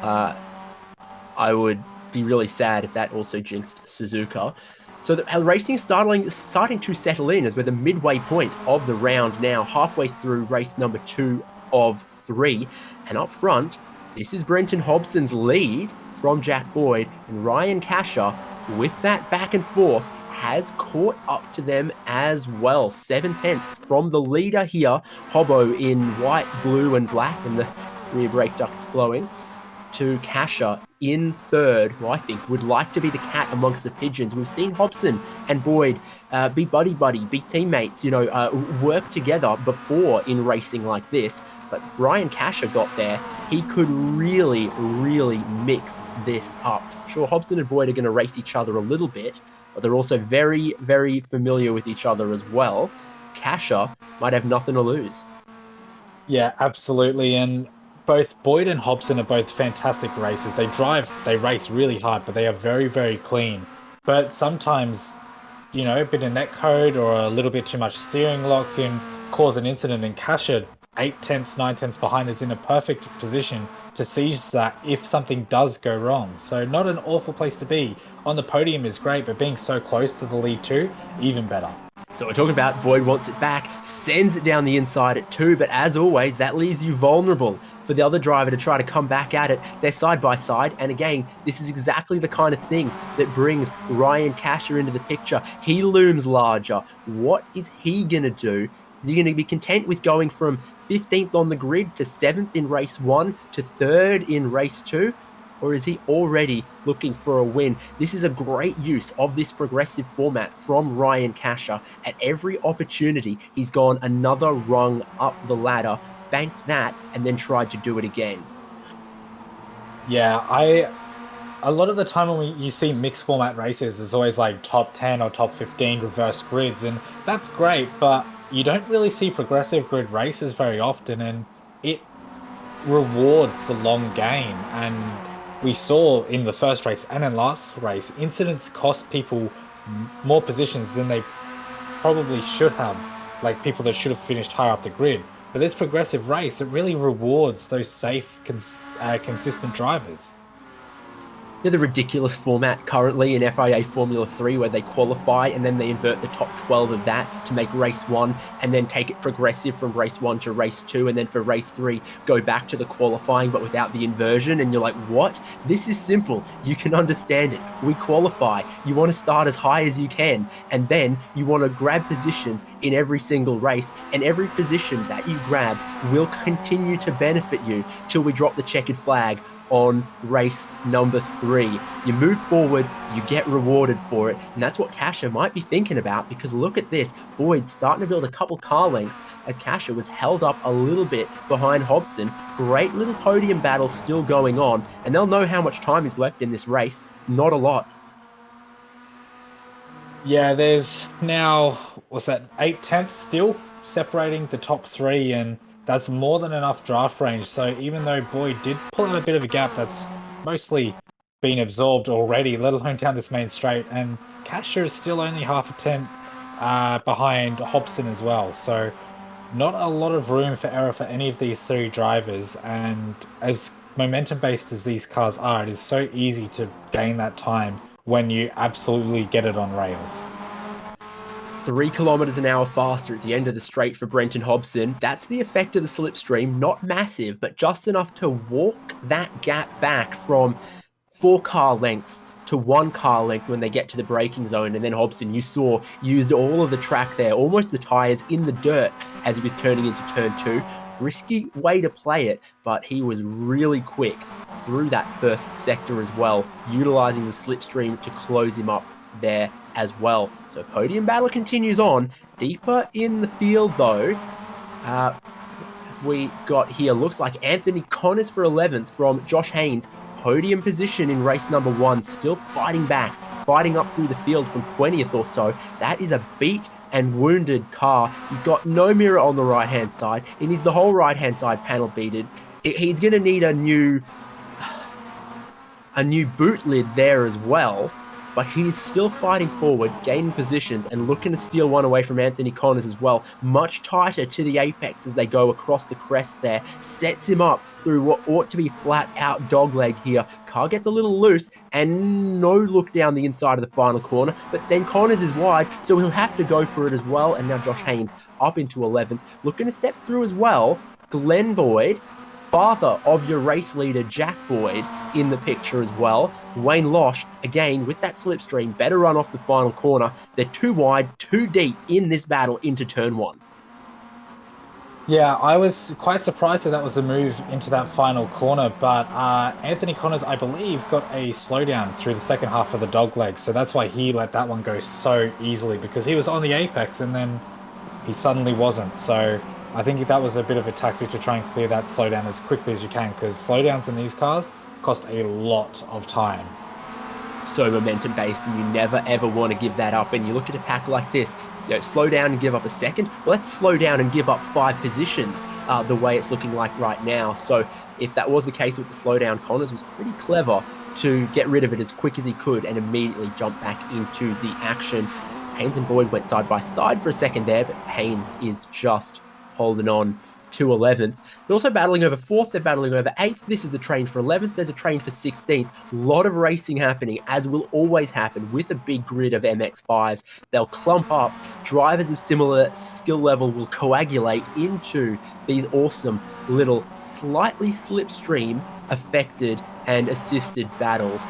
I would be really sad if that also jinxed Suzuka. So the racing is starting to settle in as we're the midway point of the round now, halfway through race number 2 of 3. And up front, this is Brenton Hobson's lead from Jack Boyd, and Ryan Casher, with that back and forth, has caught up to them as well. 7/10 from the leader here, Hobbo in white, blue and black, and the rear brake ducts glowing, to Casher in third, who I think would like to be the cat amongst the pigeons. We've seen Hobson and Boyd be buddy-buddy, be teammates, work together before in racing like this. But if Ryan Casher got there, he could really, really mix this up. Sure, Hobson and Boyd are going to race each other a little bit, but they're also very, very familiar with each other as well. Casher might have nothing to lose. Yeah, absolutely. And both Boyd and Hobson are both fantastic racers. They race really hard, but they are very, very clean. But sometimes, a bit of netcode or a little bit too much steering lock can cause an incident, and Casher 8/10, 9/10 behind is in a perfect position to seize that if something does go wrong. So not an awful place to be. On the podium is great, but being so close to the lead too, even better. So we're talking about Boyd wants it back, sends it down the inside at 2, but as always, that leaves you vulnerable for the other driver to try to come back at it. They're side by side, and again, this is exactly the kind of thing that brings Ryan Casher into the picture. He looms larger. What is he going to do? Is he going to be content with going from 15th on the grid to 7th in race 1 to 3rd in race 2? Or is he already looking for a win? This is a great use of this progressive format from Ryan Casher. At every opportunity, he's gone another rung up the ladder, banked that, and then tried to do it again. Yeah, a lot of the time when you see mixed format races, it's always like top 10 or top 15 reverse grids, and that's great, but you don't really see progressive grid races very often, and it rewards the long game. And we saw in the first race and in last race, incidents cost people more positions than they probably should have, like people that should have finished higher up the grid. But this progressive race, it really rewards those safe, consistent drivers. The ridiculous format currently in FIA Formula 3 where they qualify and then they invert the top 12 of that to make race 1 and then take it progressive from race 1 to race 2, and then for race 3 go back to the qualifying but without the inversion, and you're like, what? This is simple. You can understand it. We qualify. You want to start as high as you can, and then you want to grab positions in every single race, and every position that you grab will continue to benefit you till we drop the checkered flag on race number 3. You move forward, you get rewarded for it, and that's what Casher might be thinking about, because look at this. Boyd starting to build a couple car lengths as Casher was held up a little bit behind Hobson. Great little podium battle still going on, and they'll know how much time is left in this race. Not a lot. Yeah, there's now, 8/10 still separating the top 3, and that's more than enough draft range. So even though Boyd did pull out a bit of a gap, that's mostly been absorbed already, let alone down this main straight. And Casher is still only half a tenth behind Hobson as well. So not a lot of room for error for any of these 3 drivers. And as momentum-based as these cars are, it is so easy to gain that time when you absolutely get it on rails. 3 kilometers an hour faster at the end of the straight for Brenton Hobson. That's the effect of the slipstream. Not massive, but just enough to walk that gap back from 4 car lengths to 1 car length when they get to the braking zone. And then Hobson, you saw, used all of the track there, almost the tyres in the dirt as he was turning into turn 2. risky way to play it, but he was really quick through that first sector as well, utilizing the slipstream to close him up there as well. So podium battle continues on. Deeper in the field though, we got here, looks like Anthony Connors for 11th from Josh Haynes. Podium position in race number 1, still fighting back, fighting up through the field from 20th or so. That is a beat and wounded car. He's got no mirror on the right-hand side. He needs the whole right-hand side panel beaded. He's going to need a new boot lid there as well. But he's still fighting forward, gaining positions, and looking to steal one away from Anthony Connors as well. Much tighter to the apex as they go across the crest there. Sets him up through what ought to be flat out dogleg here. Car gets a little loose, and no look down the inside of the final corner. But then Connors is wide, so he'll have to go for it as well. And now Josh Haynes up into 11th. Looking to step through as well. Glenn Boyd, father of your race leader Jack Boyd, in the picture as well. Wayne Losh, again, with that slipstream, better run off the final corner. They're too wide, too deep in this battle into turn 1. Yeah, I was quite surprised that was a move into that final corner, but Anthony Connors, I believe, got a slowdown through the second half of the dogleg, so that's why he let that one go so easily, because he was on the apex and then he suddenly wasn't. So I think that was a bit of a tactic to try and clear that slowdown as quickly as you can, because slowdowns in these cars cost a lot of time. So momentum based, and you never ever want to give that up. And you look at a pack like this, slow down and give up a second. Well, let's slow down and give up 5 positions the way it's looking like right now. So if that was the case with the slowdown, Connors was pretty clever to get rid of it as quick as he could and immediately jump back into the action. Haynes and Boyd went side by side for a second there, but Haynes is just holding on to 11th. They're also battling over 4th, they're battling over 8th. This is the train for 11th, there's a train for 16th. A lot of racing happening, as will always happen with a big grid of MX5s. They'll clump up, drivers of similar skill level will coagulate into these awesome little slightly slipstream affected and assisted battles.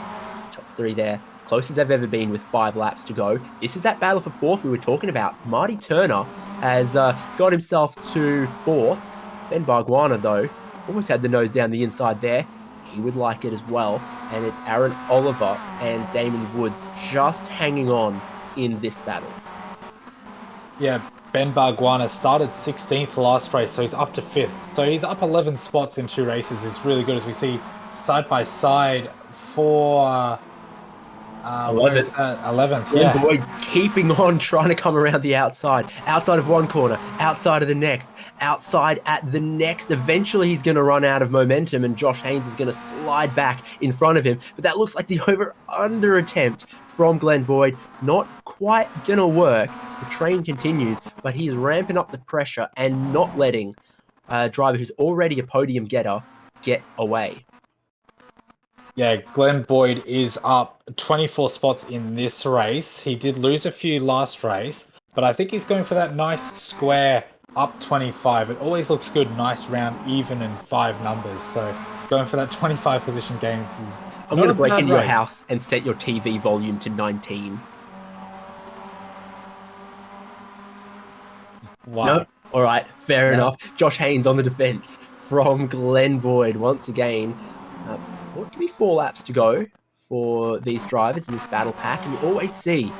Top 3 there, as close as they've ever been with 5 laps to go. This is that battle for 4th we were talking about. Marty Turner has got himself to 4th. Ben Barguana, though, almost had the nose down the inside there. He would like it as well. And it's Aaron Oliver and Damon Woods just hanging on in this battle. Yeah, Ben Barguana started 16th last race, so he's up to 5th. So he's up 11 spots in 2 races. It's really good, as we see side by side for 11th. 11th, yeah. Boyd keeping on, trying to come around the outside of one corner, outside of the next, outside at the next. Eventually he's going to run out of momentum and Josh Haynes is going to slide back in front of him. But that looks like the over-under attempt from Glenn Boyd. Not quite going to work. The train continues, but he's ramping up the pressure and not letting a driver who's already a podium getter get away. Yeah, Glenn Boyd is up 24 spots in this race. He did lose a few last race, but I think he's going for that nice square up 25. It always looks good, nice round, even and 5 numbers. So going for that 25 position gains is I'm going to break into your house and set your TV volume to 19. Wow. No? All right, fair enough. Josh Haynes on the defense from Glenn Boyd once again. What could be 4 laps to go for these drivers in this battle pack, and you always see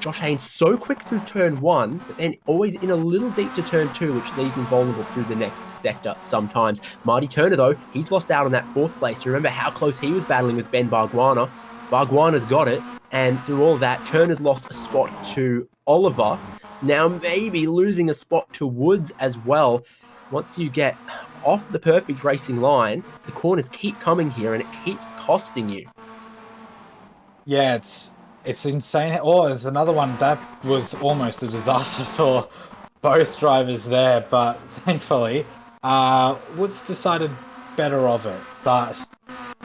Josh Haynes so quick through turn 1, but then always in a little deep to turn 2, which leaves him vulnerable through the next sector sometimes. Marty Turner, though, he's lost out on that 4th place. You remember how close he was battling with Ben Barguana. Barguana's got it, and through all that, Turner's lost a spot to Oliver. Now maybe losing a spot to Woods as well. Once you get off the perfect racing line, the corners keep coming here and it keeps costing you. Yeah, it's insane. Oh, there's another one that was almost a disaster for both drivers there, but thankfully Woods decided better of it. But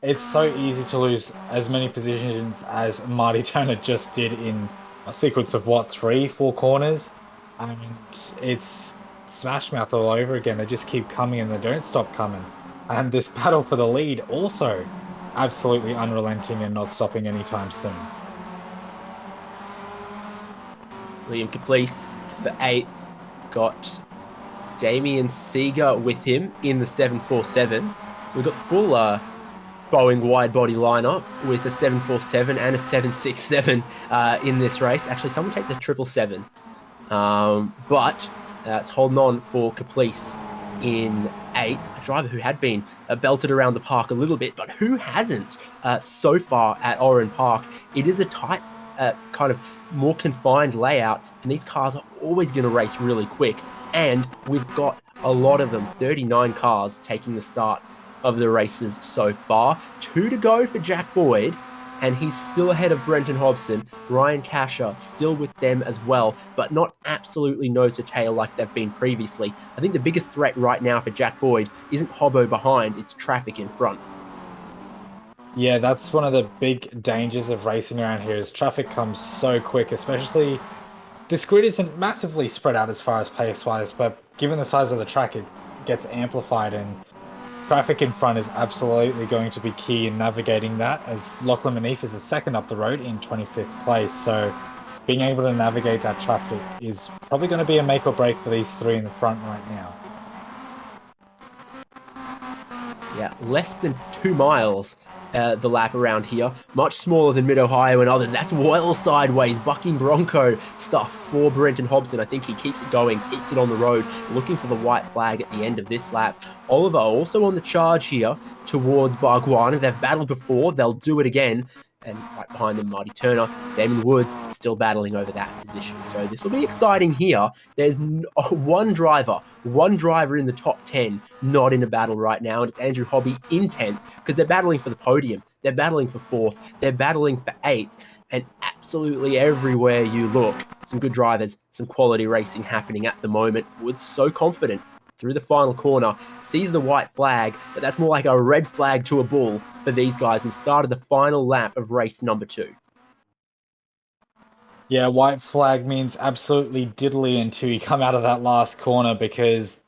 it's so easy to lose as many positions as Marty Turner just did in a sequence of 3-4 corners, and it's Smash Mouth all over again. They just keep coming and they don't stop coming. And this battle for the lead also absolutely unrelenting and not stopping anytime soon. Liam Caplice for 8th, got Damien Seeger with him in the 747. So we've got the full Boeing wide-body lineup with a 747 and a 767 in this race. Actually, someone take the 777. But it's holding on for Caprice in 8th, a driver who had been belted around the park a little bit, but who hasn't so far at Oran Park. It is a tight, kind of more confined layout, and these cars are always going to race really quick. And we've got a lot of them, 39 cars taking the start of the races so far. 2 to go for Jack Boyd, and he's still ahead of Brenton Hobson. Ryan Casher still with them as well, but not absolutely nose to tail like they've been previously. I think the biggest threat right now for Jack Boyd isn't Hobbo behind, it's traffic in front. Yeah, that's one of the big dangers of racing around here is traffic comes so quick, especially this grid isn't massively spread out as far as pace-wise, but given the size of the track, it gets amplified, and traffic in front is absolutely going to be key in navigating that, as Lachlan Manif is a second up the road in 25th place, so being able to navigate that traffic is probably going to be a make or break for these 3 in the front right now. Yeah, less than 2 miles the lap around here. Much smaller than Mid-Ohio and others. That's well sideways. Bucking Bronco stuff for Brenton Hobson. I think he keeps it going, keeps it on the road, looking for the white flag at the end of this lap. Oliver also on the charge here towards Bargwana. They've battled before. They'll do it again. And right behind them, Marty Turner. Damon Woods still battling over that position. So this will be exciting here. There's one driver in the top 10 not in a battle right now, and it's Andrew Hobby in 10th, because they're battling for the podium. They're battling for 4th. They're battling for 8th. And absolutely everywhere you look, some good drivers, some quality racing happening at the moment. Woods so confident through the final corner, sees the white flag, but that's more like a red flag to a bull for these guys, and started the final lap of race number 2. Yeah, white flag means absolutely diddly until you come out of that last corner, because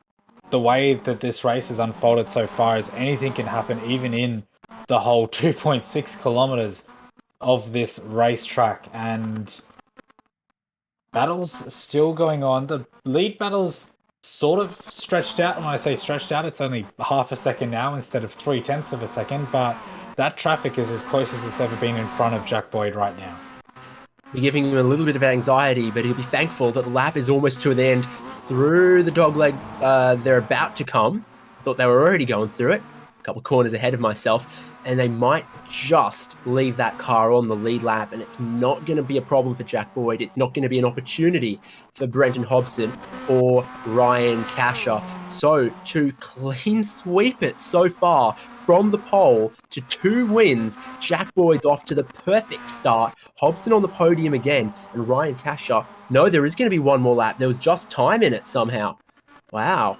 the way that this race has unfolded so far is anything can happen, even in the whole 2.6 kilometers of this racetrack, and battles still going on. The lead battles sort of stretched out, and when I say stretched out, it's only half a second now instead of 0.3 of a second, but that traffic is as close as it's ever been in front of Jack Boyd right now. You're giving him a little bit of anxiety, but he'll be thankful that the lap is almost to an end. Through the dogleg they're about to come. I thought they were already going through it. A couple of corners ahead of myself. And they might just leave that car on the lead lap, and it's not going to be a problem for Jack Boyd. It's not going to be an opportunity for Brenton Hobson or Ryan Casher. So to clean sweep it so far from the pole to 2 wins, Jack Boyd's off to the perfect start. Hobson on the podium again, and Ryan Casher, no, there is going to be one more lap. There was just time in it somehow. Wow.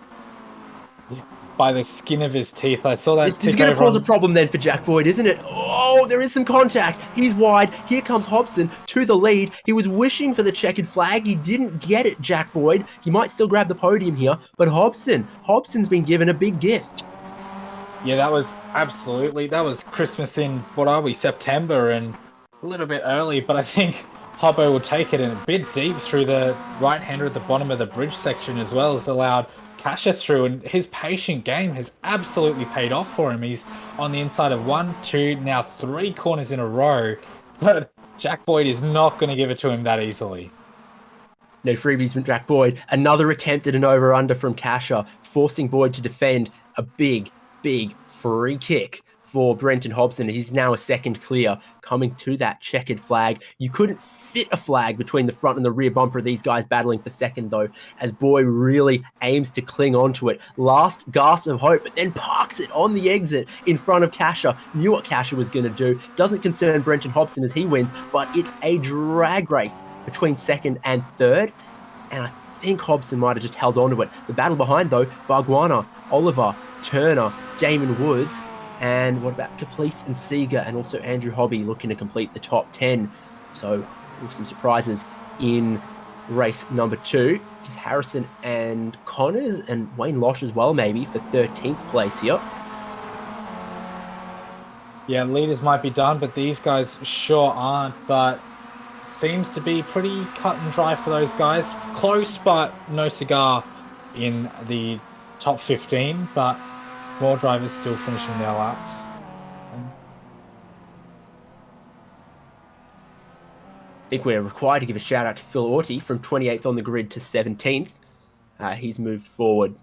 By the skin of his teeth. I saw that. This is going to cause a problem then for Jack Boyd, isn't it? Oh, there is some contact. He's wide. Here comes Hobson to the lead. He was wishing for the checkered flag. He didn't get it, Jack Boyd. He might still grab the podium here, but Hobson's been given a big gift. Yeah, that was Christmas in, what are we, September, and a little bit early, but I think Hobbo will take it, and a bit deep through the right-hander at the bottom of the bridge section as well has allowed Casher through, and his patient game has absolutely paid off for him. He's on the inside of 1, 2, now 3 corners in a row, but Jack Boyd is not going to give it to him that easily. No freebies from Jack Boyd. Another attempt at an over-under from Casher, forcing Boyd to defend a big free kick for Brenton Hobson. He's now a second clear, coming to that checkered flag. You couldn't fit a flag between the front and the rear bumper of these guys battling for second, though, as Boyd really aims to cling onto it. Last gasp of hope, but then parks it on the exit in front of Casher. Knew what Casher was going to do. Doesn't concern Brenton Hobson as he wins, but it's a drag race between second and third, and I think Hobson might have just held on to it. The battle behind, though, Bargwana, Oliver, Turner, Damon Woods, and what about Caprice and Seeger, and also Andrew Hobby looking to complete the top 10. So some surprises in race number 2. Just Harrison and Connors and Wayne Losh as well, maybe, for 13th place here. Yeah, leaders might be done, but these guys sure aren't. But seems to be pretty cut and dry for those guys. Close, but no cigar in the top 15, but more drivers still finishing their laps. I think we're required to give a shout out to Phil Orty from 28th on the grid to 17th. He's moved forward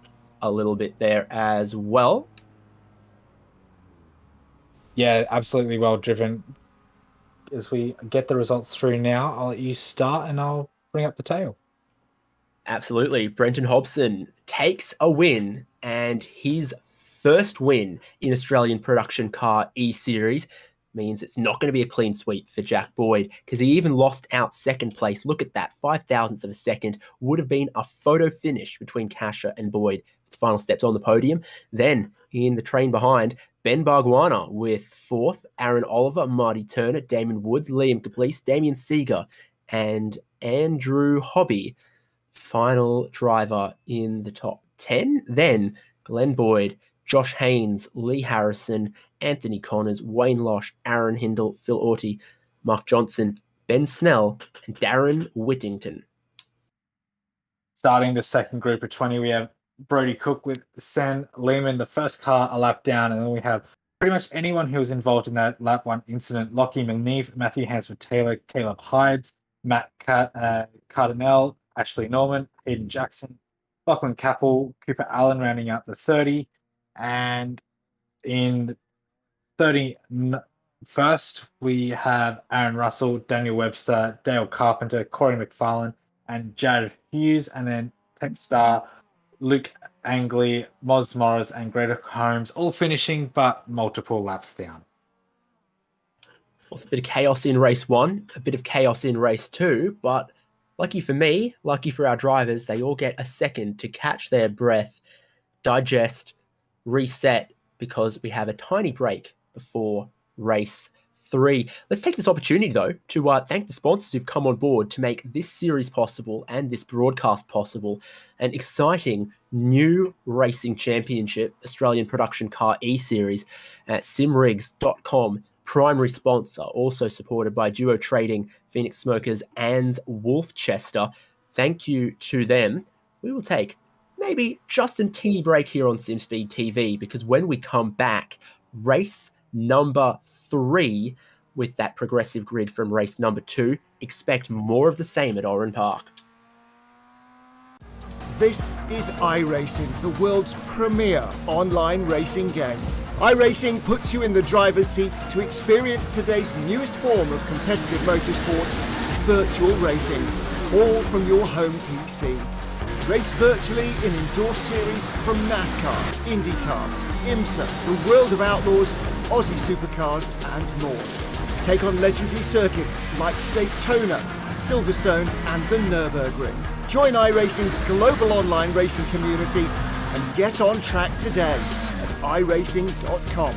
a little bit there as well. Yeah, absolutely well driven. As we get the results through now, I'll let you start and I'll bring up the tail. Absolutely. Brenton Hobson takes a win, and his first win in Australian production car E-Series means it's not going to be a clean sweep for Jack Boyd, because he even lost out second place. Look at that, 5,000ths of a second. Would have been a photo finish between Kasha and Boyd. The final steps on the podium. Then, in the train behind, Ben Barguana with fourth, Aaron Oliver, Marty Turner, Damon Woods, Liam Caplice, Damien Seeger, and Andrew Hobby. Final driver in the top 10. Then Glenn Boyd, Josh Haynes, Lee Harrison, Anthony Connors, Wayne Losh, Aaron Hindle, Phil Orty, Mark Johnson, Ben Snell, and Darren Whittington. Starting the second group of 20, we have Brody Cook with Sam Lehman, the first car a lap down, and then we have pretty much anyone who was involved in that lap one incident: Lockie Milneve, Matthew Hansford Taylor, Caleb Hides, Matt Cardinell, Ashley Norman, Hayden Jackson, Lachlan Capel, Cooper Allen rounding out the 30. And in the 31st, we have Aaron Russell, Daniel Webster, Dale Carpenter, Corey McFarlane, and Jared Hughes. And then tech star Luke Angley, Moz Morris, and Greta Holmes, all finishing, but multiple laps down. Also a bit of chaos in race one, a bit of chaos in race two, but lucky for me, lucky for our drivers, they all get a second to catch their breath, digest, reset, because we have a tiny break before race three. Let's take this opportunity, though, to thank the sponsors who've come on board to make this series possible and this broadcast possible. An exciting new racing championship, Australian Production Car E-Series at simrigs.com. Primary sponsor, also supported by Duo Trading, Phoenix Smokers, and Wolfchester. Thank you to them. We will take maybe just a teeny break here on SimSpeed TV, because when we come back, race number 3 with that progressive grid from race number 2. Expect more of the same at Oran Park. This is iRacing, the world's premier online racing game. iRacing puts you in the driver's seat to experience today's newest form of competitive motorsport, virtual racing, all from your home PC. Race virtually in endorsed series from NASCAR, IndyCar, IMSA, the World of Outlaws, Aussie Supercars and more. Take on legendary circuits like Daytona, Silverstone and the Nürburgring. Join iRacing's global online racing community and get on track today at iRacing.com.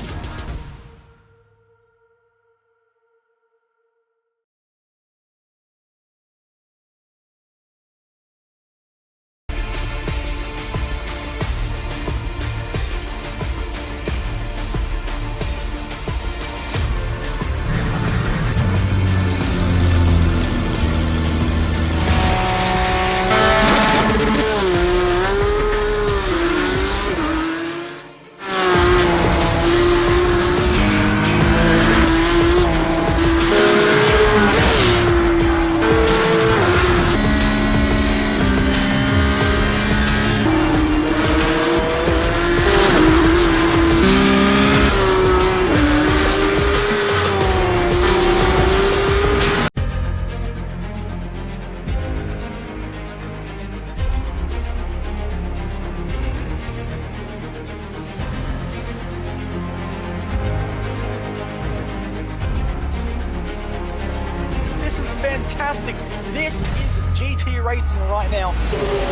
Fantastic. This is GT racing right now.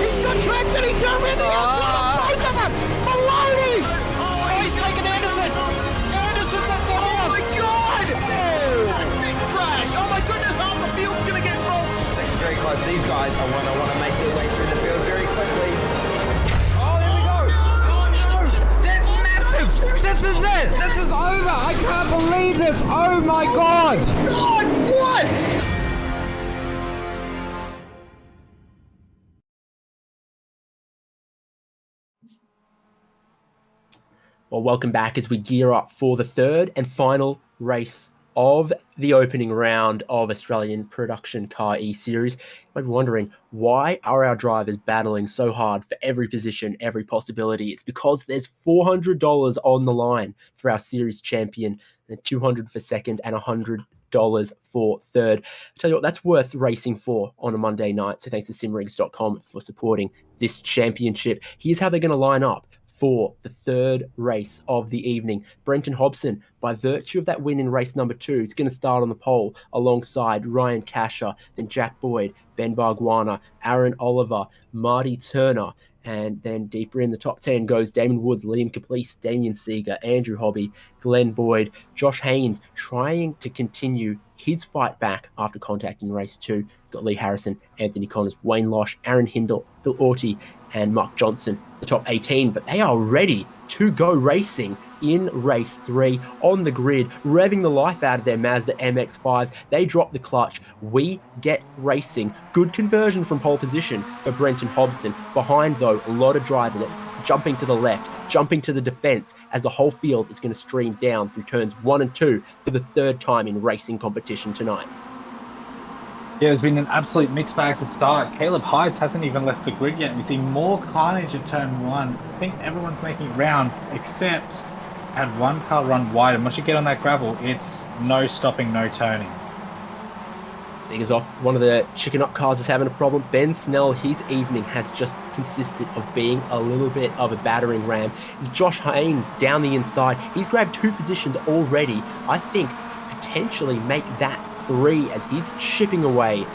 He's got traction, he's got rhythm, both of them! Maloney! Oh, he's taking Anderson! Anderson's up top! Oh my god! Oh! Big crash! Oh my goodness, half the field's gonna get rolled! Second very close. These guys are want to make their way through the field very quickly. Oh, there we go! Oh no! That's massive! This is it! This is over! I can't believe this! Oh my god! God, what? Well, welcome back as we gear up for the third and final race of the opening round of Australian Production Car E-Series. You might be wondering, why are our drivers battling so hard for every position, every possibility? It's because there's $400 on the line for our series champion, and $200 for second and $100 for third. I tell you what, that's worth racing for on a Monday night. So thanks to simrigs.com for supporting this championship. Here's how they're going to line up for the third race of the evening. Brenton Hobson, by virtue of that win in race number 2, is going to start on the pole alongside Ryan Casher, then Jack Boyd, Ben Bargwanna, Aaron Oliver, Marty Turner, and then deeper in the top 10 goes Damon Woods, Liam Caplice, Damien Seeger, Andrew Hobby, Glenn Boyd, Josh Haynes, trying to continue his fight back after contact in race 2. Got Lee Harrison, Anthony Connors, Wayne Losh, Aaron Hindle, Phil Orty, and Mark Johnson, the top 18. But they are ready to go racing in race 3 on the grid, revving the life out of their Mazda MX5s. They drop the clutch. We get racing. Good conversion from pole position for Brenton Hobson. Behind, though, a lot of drivers jumping to the left, jumping to the defense, as the whole field is going to stream down through turns 1 and 2 for the third time in racing competition tonight. Yeah, there's been an absolute mixed bag to start. Caleb Hides hasn't even left the grid yet. We see more carnage at turn 1. I think everyone's making it round, except had one car run wide. And once you get on that gravel, it's no stopping, no turning. Seeger's off. One of the chicken up cars is having a problem. Ben Snell, his evening has just consisted of being a little bit of a battering ram. Josh Haynes down the inside. He's grabbed 2 positions already. I think potentially make that 3 as he's chipping away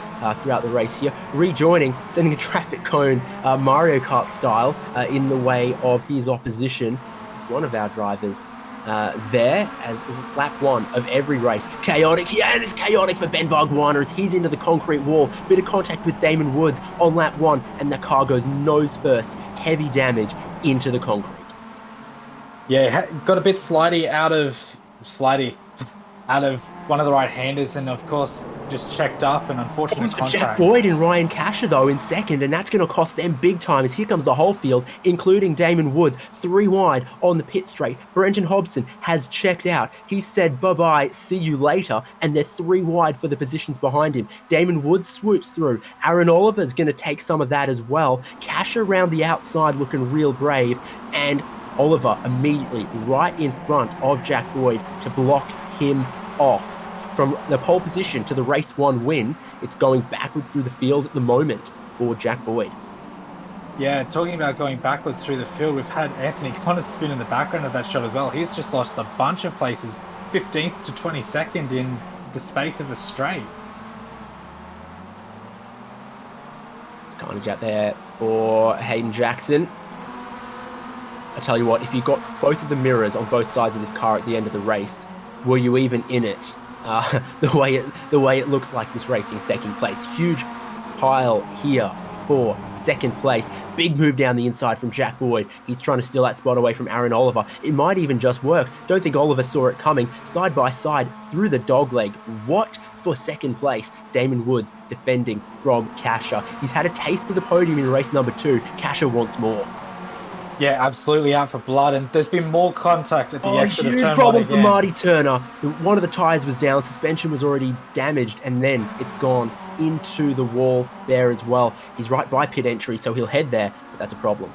throughout the race here, rejoining, sending a traffic cone Mario Kart style in the way of his opposition. It's one of our drivers there as lap 1 of every race. Chaotic, yeah, and it's chaotic for Ben Bargwanna as he's into the concrete wall. Bit of contact with Damon Woods on lap 1, and the car goes nose first. Heavy damage into the concrete. Yeah, got a bit slidey out of one of the right-handers, and of course just checked up, and unfortunately contact. Jack Boyd and Ryan Casher though in second, and that's going to cost them big time as here comes the whole field, including Damon Woods, 3 wide on the pit straight. Brenton Hobson has checked out. He said bye-bye, see you later, and they're 3 wide for the positions behind him. Damon Woods swoops through. Aaron Oliver's going to take some of that as well. Casher around the outside looking real brave, and Oliver immediately right in front of Jack Boyd to block him off. From the pole position to the race 1 win, it's going backwards through the field at the moment for Jack Boyd. Yeah, talking about going backwards through the field, we've had Anthony Connors spin in the background of that shot as well. He's just lost a bunch of places, 15th to 22nd in the space of a straight. It's carnage out there for Hayden Jackson. I tell you what, if you got both of the mirrors on both sides of this car at the end of the race, were you even in it? The way it looks like this racing is taking place. Huge pile here for second place. Big move down the inside from Jack Boyd. He's trying to steal that spot away from Aaron Oliver. It might even just work. Don't think Oliver saw it coming. Side by side through the dogleg. What for second place? Damon Woods defending from Casher. He's had a taste of the podium in race number 2. Casher wants more. Yeah, absolutely out for blood, and there's been more contact at the exit of turn 1 huge problem for again. Marty Turner. One of the tyres was down, suspension was already damaged, and then it's gone into the wall there as well. He's right by pit entry, so he'll head there, but that's a problem.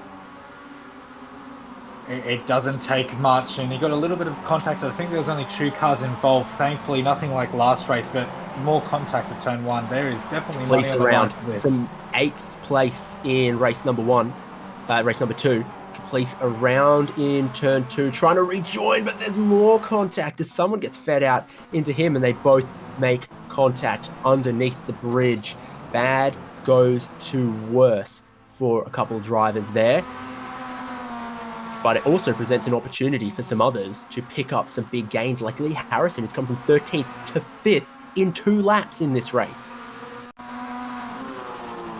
It doesn't take much, and he got a little bit of contact. I think there was only 2 cars involved. Thankfully, nothing like last race, but more contact at turn 1. There is definitely Police money on the around line for this. from 8th place in race number 2. Police around in turn 2, trying to rejoin, but there's more contact as someone gets fed out into him, and they both make contact underneath the bridge. Bad goes to worse for a couple of drivers there. But it also presents an opportunity for some others to pick up some big gains, like Lee Harrison has come from 13th to 5th in 2 laps in this race.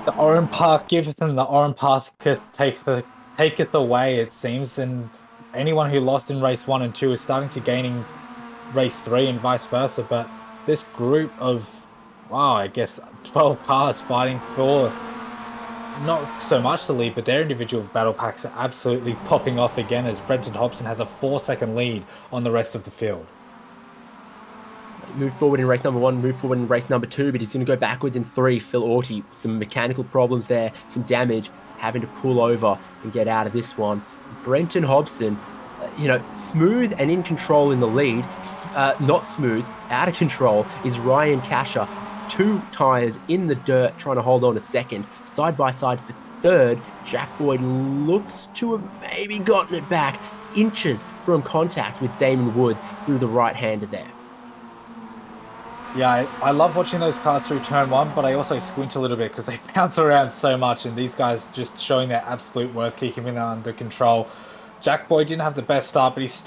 The Oran Park giveth, and the Oran Path taketh away, it seems, and anyone who lost in race 1 and 2 is starting to gain in race 3 and vice versa. But this group of, I guess 12 cars fighting for not so much the lead, but their individual battle packs are absolutely popping off again as Brenton Hobson has a 4-second lead on the rest of the field. Move forward in race number 1, move forward in race number 2, but he's going to go backwards in 3. Phil Orty, some mechanical problems there, some damage, having to pull over and get out of this one. Brenton Hobson, smooth and in control in the lead. Not smooth, out of control is Ryan Kasher. 2 tyres in the dirt, trying to hold on a second. Side by side for third. Jack Boyd looks to have maybe gotten it back. Inches from contact with Damon Woods through the right-hander there. Yeah, I love watching those cars through turn 1, but I also squint a little bit because they bounce around so much, and these guys just showing their absolute worth, keeping it under control. Jack Boyd didn't have the best start, but he's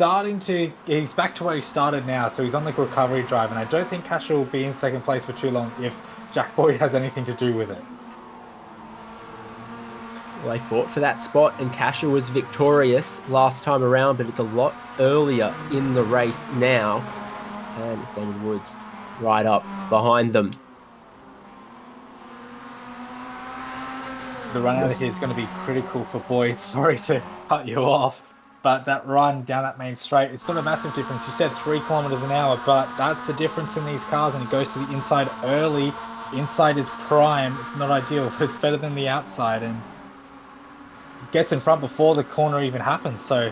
back to where he started now, so he's on the recovery drive, and I don't think Kasher will be in second place for too long if Jack Boyd has anything to do with it. Well, they fought for that spot, and Kasher was victorious last time around, but it's a lot earlier in the race now, and Damon Woods right up behind them. The run out of here is going to be critical for Boyd. Sorry to cut you off, but that run down that main straight, it's not a massive difference. You said 3 kilometers an hour, but that's the difference in these cars, and it goes to the inside early. Inside is prime, not ideal, but it's better than the outside, and gets in front before the corner even happens, so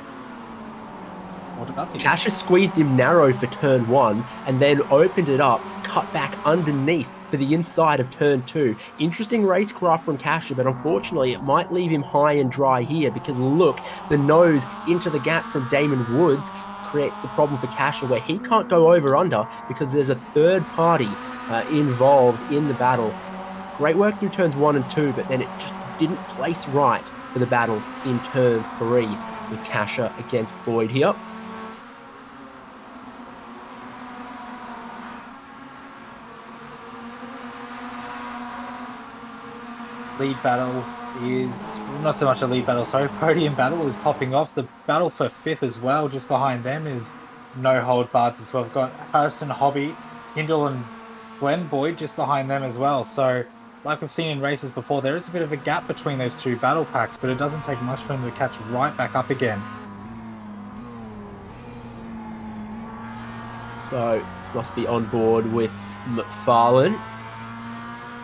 what does he do? Kasher squeezed him narrow for turn 1 and then opened it up, cut back underneath for the inside of turn 2. Interesting racecraft from Kasher, but unfortunately it might leave him high and dry here because look, the nose into the gap from Damon Woods creates the problem for Kasher where he can't go over under because there's a third party involved in the battle. Great work through turns 1 and 2, but then it just didn't place right for the battle in turn 3 with Kasher against Boyd here. Lead battle is not so much a lead battle, sorry, podium battle is popping off. The battle for 5th as well, just behind them is no hold bars as well. We've got Harrison, Hobby, Hindle and Glenn Boyd just behind them as well. So like we've seen in races before, there is a bit of a gap between those 2 battle packs, but it doesn't take much for them to catch right back up again. So this must be on board with McFarlane.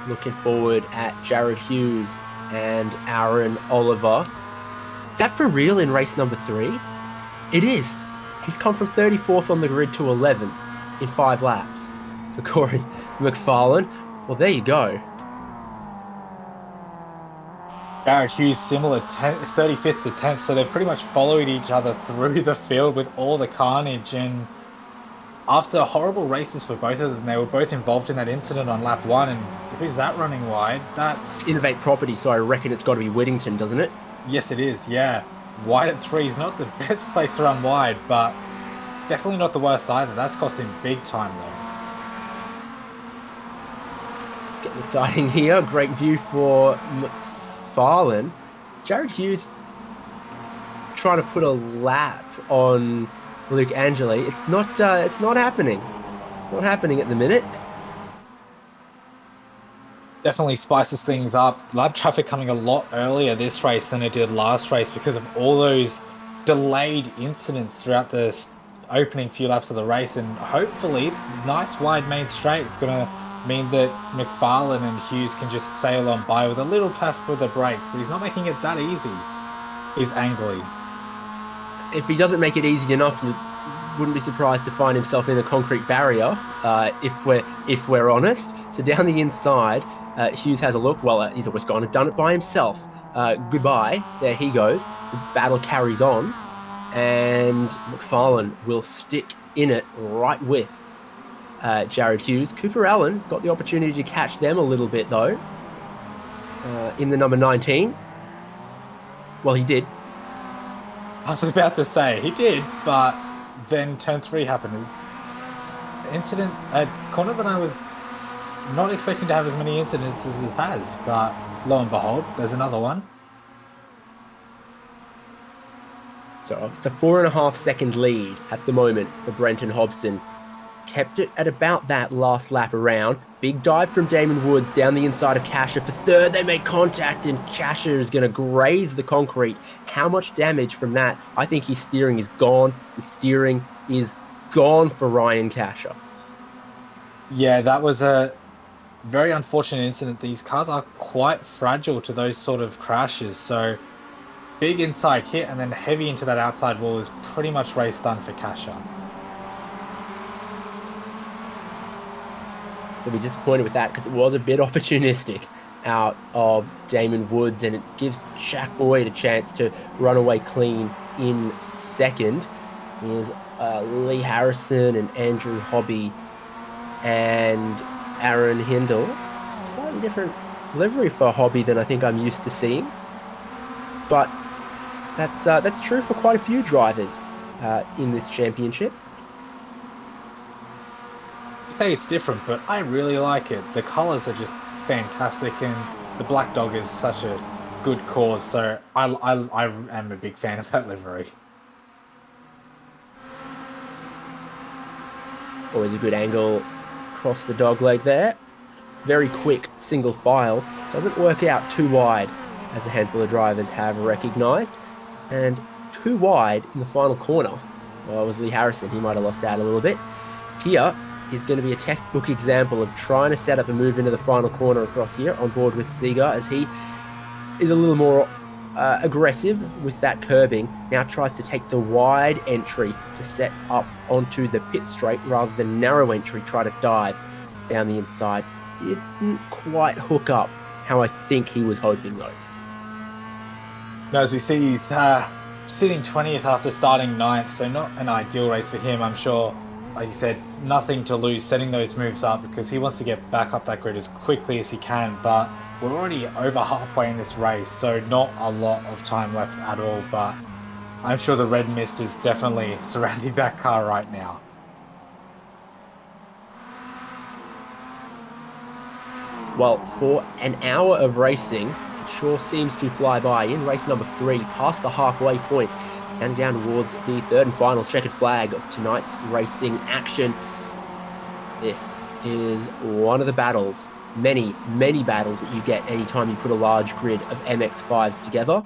Looking forward at Jared Hughes and Aaron Oliver. Is that for real in race number 3? It is. He's come from 34th on the grid to 11th in 5 laps for Corey McFarlane. Well, there you go. Jared Hughes similar, 35th to 10th, so they've pretty much followed each other through the field with all the carnage, and after horrible races for both of them, they were both involved in that incident on lap 1, and who's that running wide? That's Innovate Property, so I reckon it's got to be Whittington, doesn't it? Yes, it is, yeah. Wide at 3 is not the best place to run wide, but definitely not the worst either. That's cost him big time, though. Getting exciting here. Great view for McFarlane. Jared Hughes trying to put a lap on Luke Angeli. It's not happening. It's not happening at the minute. Definitely spices things up. Lap traffic coming a lot earlier this race than it did last race because of all those delayed incidents throughout the opening few laps of the race, and hopefully nice wide main straight is going to mean that McFarlane and Hughes can just sail on by with a little tap with the brakes, but he's not making it that easy. He's angry. If he doesn't make it easy enough, wouldn't be surprised to find himself in a concrete barrier, if we're honest. So down the inside, Hughes has a look. Well, he's always gone and done it by himself. Goodbye. There he goes. The battle carries on, and McFarlane will stick in it right with Jared Hughes. Cooper Allen got the opportunity to catch them a little bit, though, in the number 19. Well, he did. I was about to say, he did, but then turn 3 happened. Incident, a corner that I was not expecting to have as many incidents as it has, but lo and behold, there's another one. So it's a 4.5 second lead at the moment for Brenton Hobson. Kept it at about that last lap around. big dive from Damon Woods down the inside of Kasha for third. They make contact, and Kasha is going to graze the concrete. How much damage from that? I think his steering is gone. The steering is gone for Ryan Kasha. Yeah, that was a very unfortunate incident. These cars are quite fragile to those sort of crashes, so big inside hit and then heavy into that outside wall is pretty much race done for Kasha. He'll be disappointed with that because it was a bit opportunistic out of Damon Woods, and it gives Jack Boyd a chance to run away clean in second. Here's Lee Harrison and Andrew Hobby and Aaron Hindle. Slightly different livery for Hobby than I think I'm used to seeing, but that's true for quite a few drivers in this championship. I'd say it's different, but I really like it. The colours are just fantastic, and the Black Dog is such a good cause, so I am a big fan of that livery. Always a good angle across the dog leg there. Very quick single file. Doesn't work out too wide, as a handful of drivers have recognised. And too wide in the final corner. Well, it was Lee Harrison. He might have lost out a little bit. Here is going to be a textbook example of trying to set up a move into the final corner across here on board with Seeger, as he is a little more aggressive with that curbing. Now tries to take the wide entry to set up onto the pit straight rather than narrow entry, try to dive down the inside. Didn't quite hook up how I think he was hoping though. Now, as we see, he's sitting 20th after starting 9th, so not an ideal race for him. I'm sure, like you said, nothing to lose setting those moves up because he wants to get back up that grid as quickly as he can, but we're already over halfway in this race, so not a lot of time left at all, but I'm sure the red mist is definitely surrounding that car right now. Well, for an hour of racing, it sure seems to fly by. In race number 3, past the halfway point, and down towards the third and final checkered flag of tonight's racing action. This is one of the battles, many battles that you get anytime you put a large grid of MX5s together.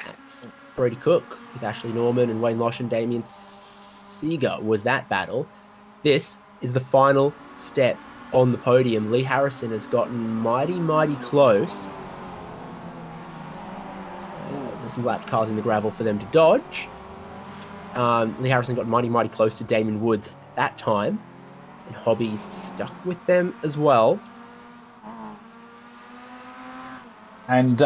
That's Brody Cook with Ashley Norman and Wayne Losh and Damien Seeger was that battle. This is the final step on the podium. Lee Harrison has gotten mighty close. There's some lap cars in the gravel for them to dodge. Lee Harrison got mighty close to Damon Woods at that time, and Hobby's stuck with them as well. And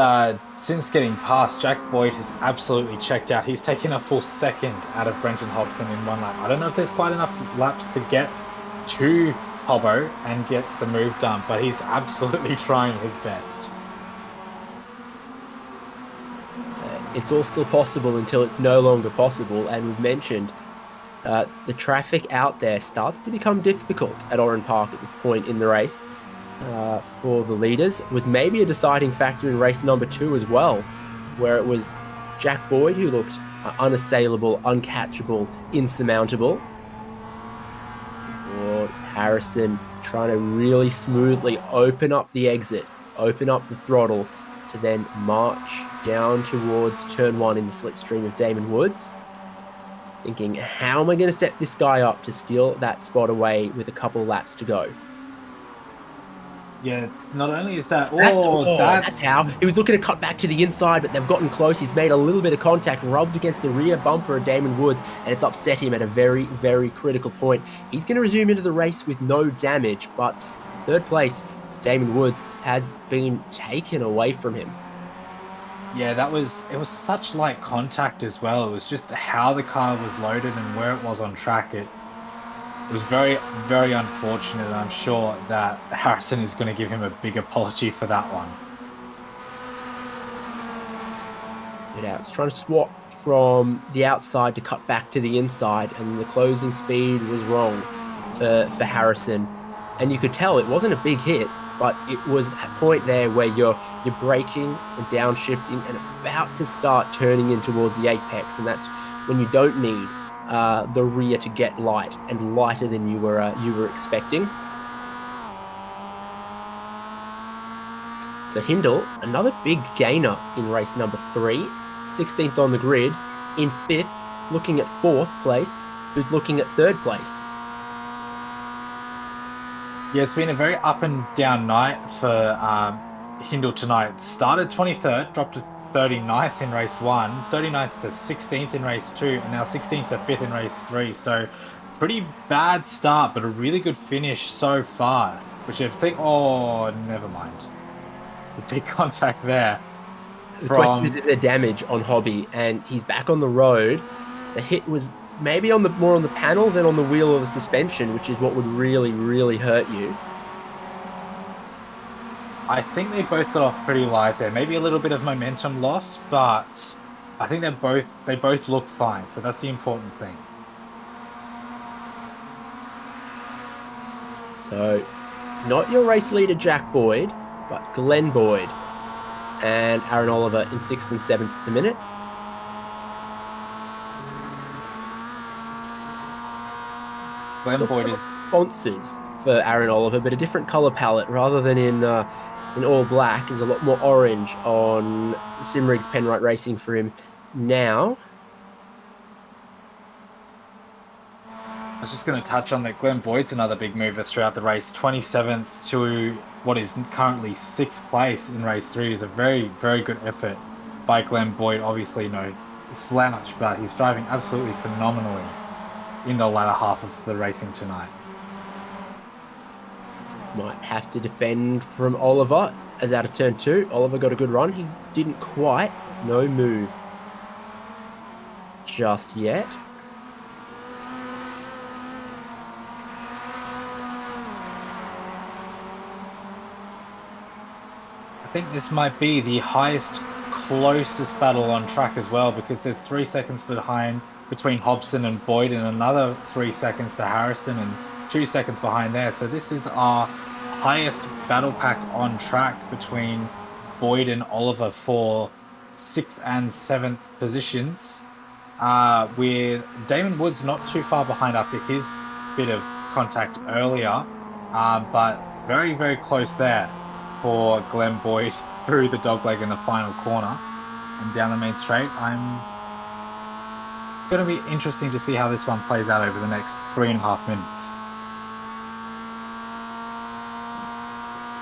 since getting past, Jack Boyd has absolutely checked out. He's taken a full second out of Brenton Hobson in one lap. I don't know if there's quite enough laps to get to Hobbo and get the move done, but he's absolutely trying his best. It's all still possible until it's no longer possible, and we've mentioned the traffic out there starts to become difficult at Oran Park at this point in the race. For the leaders, it was maybe a deciding factor in race number 2 as well, where it was Jack Boyd who looked unassailable, uncatchable, insurmountable, or Harrison trying to really smoothly open up the exit, open up the throttle to then march down towards turn 1 in the slipstream of Damon Woods, thinking, how am I going to set this guy up to steal that spot away with a couple laps to go? Yeah, not only is that... That's how. He was looking to cut back to the inside, but they've gotten close. He's made a little bit of contact, rubbed against the rear bumper of Damon Woods, and it's upset him at a very critical point. He's going to resume into the race with no damage, but third place, Damon Woods, has been taken away from him. Yeah, it was such light contact as well. It was just how the car was loaded and where it was on track. It was very unfortunate, and I'm sure that Harrison is going to give him a big apology for that one. It's trying to swap from the outside to cut back to the inside, and the closing speed was wrong for Harrison. And you could tell it wasn't a big hit, but it was that point there where you're braking and downshifting and about to start turning in towards the apex, and that's when you don't need the rear to get light, and lighter than you were expecting. So Hindle, another big gainer in race number 3, 16th on the grid, in 5th, looking at 4th place, who's looking at 3rd place. Yeah, it's been a very up and down night for Hindle tonight. Started 23rd, dropped to 39th in race 1, 39th to 16th in race 2, and now 16th to 5th in race 3. So pretty bad start, but a really good finish so far. Which I think, oh, never mind. The big contact there. The question is there damage on Hobby, and he's back on the road. The hit was maybe more on the panel than on the wheel or the suspension, which is what would really, really hurt you. I think they both got off pretty light there. Maybe a little bit of momentum loss, but I think they both look fine. So that's the important thing. So, not your race leader Jack Boyd, but Glenn Boyd and Aaron Oliver in 6th and 7th at the minute. Glenn Boyd is sponsors for Aaron Oliver, but a different color palette rather than in all black. Is a lot more orange on Simrig's Penrite Racing for him now. I was just going to touch on that. Glenn Boyd's another big mover throughout the race. 27th to what is currently 6th place in race 3 is a very, very good effort by Glenn Boyd. Obviously, no slouch, but he's driving absolutely phenomenally in the latter half of the racing tonight. Might have to defend from Oliver as out of turn 2. Oliver got a good run. He didn't quite. No move just yet. I think this might be the closest battle on track as well, because there's 3 seconds behind between Hobson and Boyd, and another 3 seconds to Harrison, and 2 seconds behind there. So this is our highest battle pack on track between Boyd and Oliver for 6th and 7th positions, with Damon Woods not too far behind after his bit of contact earlier, but very, very close there for Glenn Boyd through the dogleg in the final corner and down the main straight. I'm going to be interesting to see how this one plays out over the next 3.5 minutes.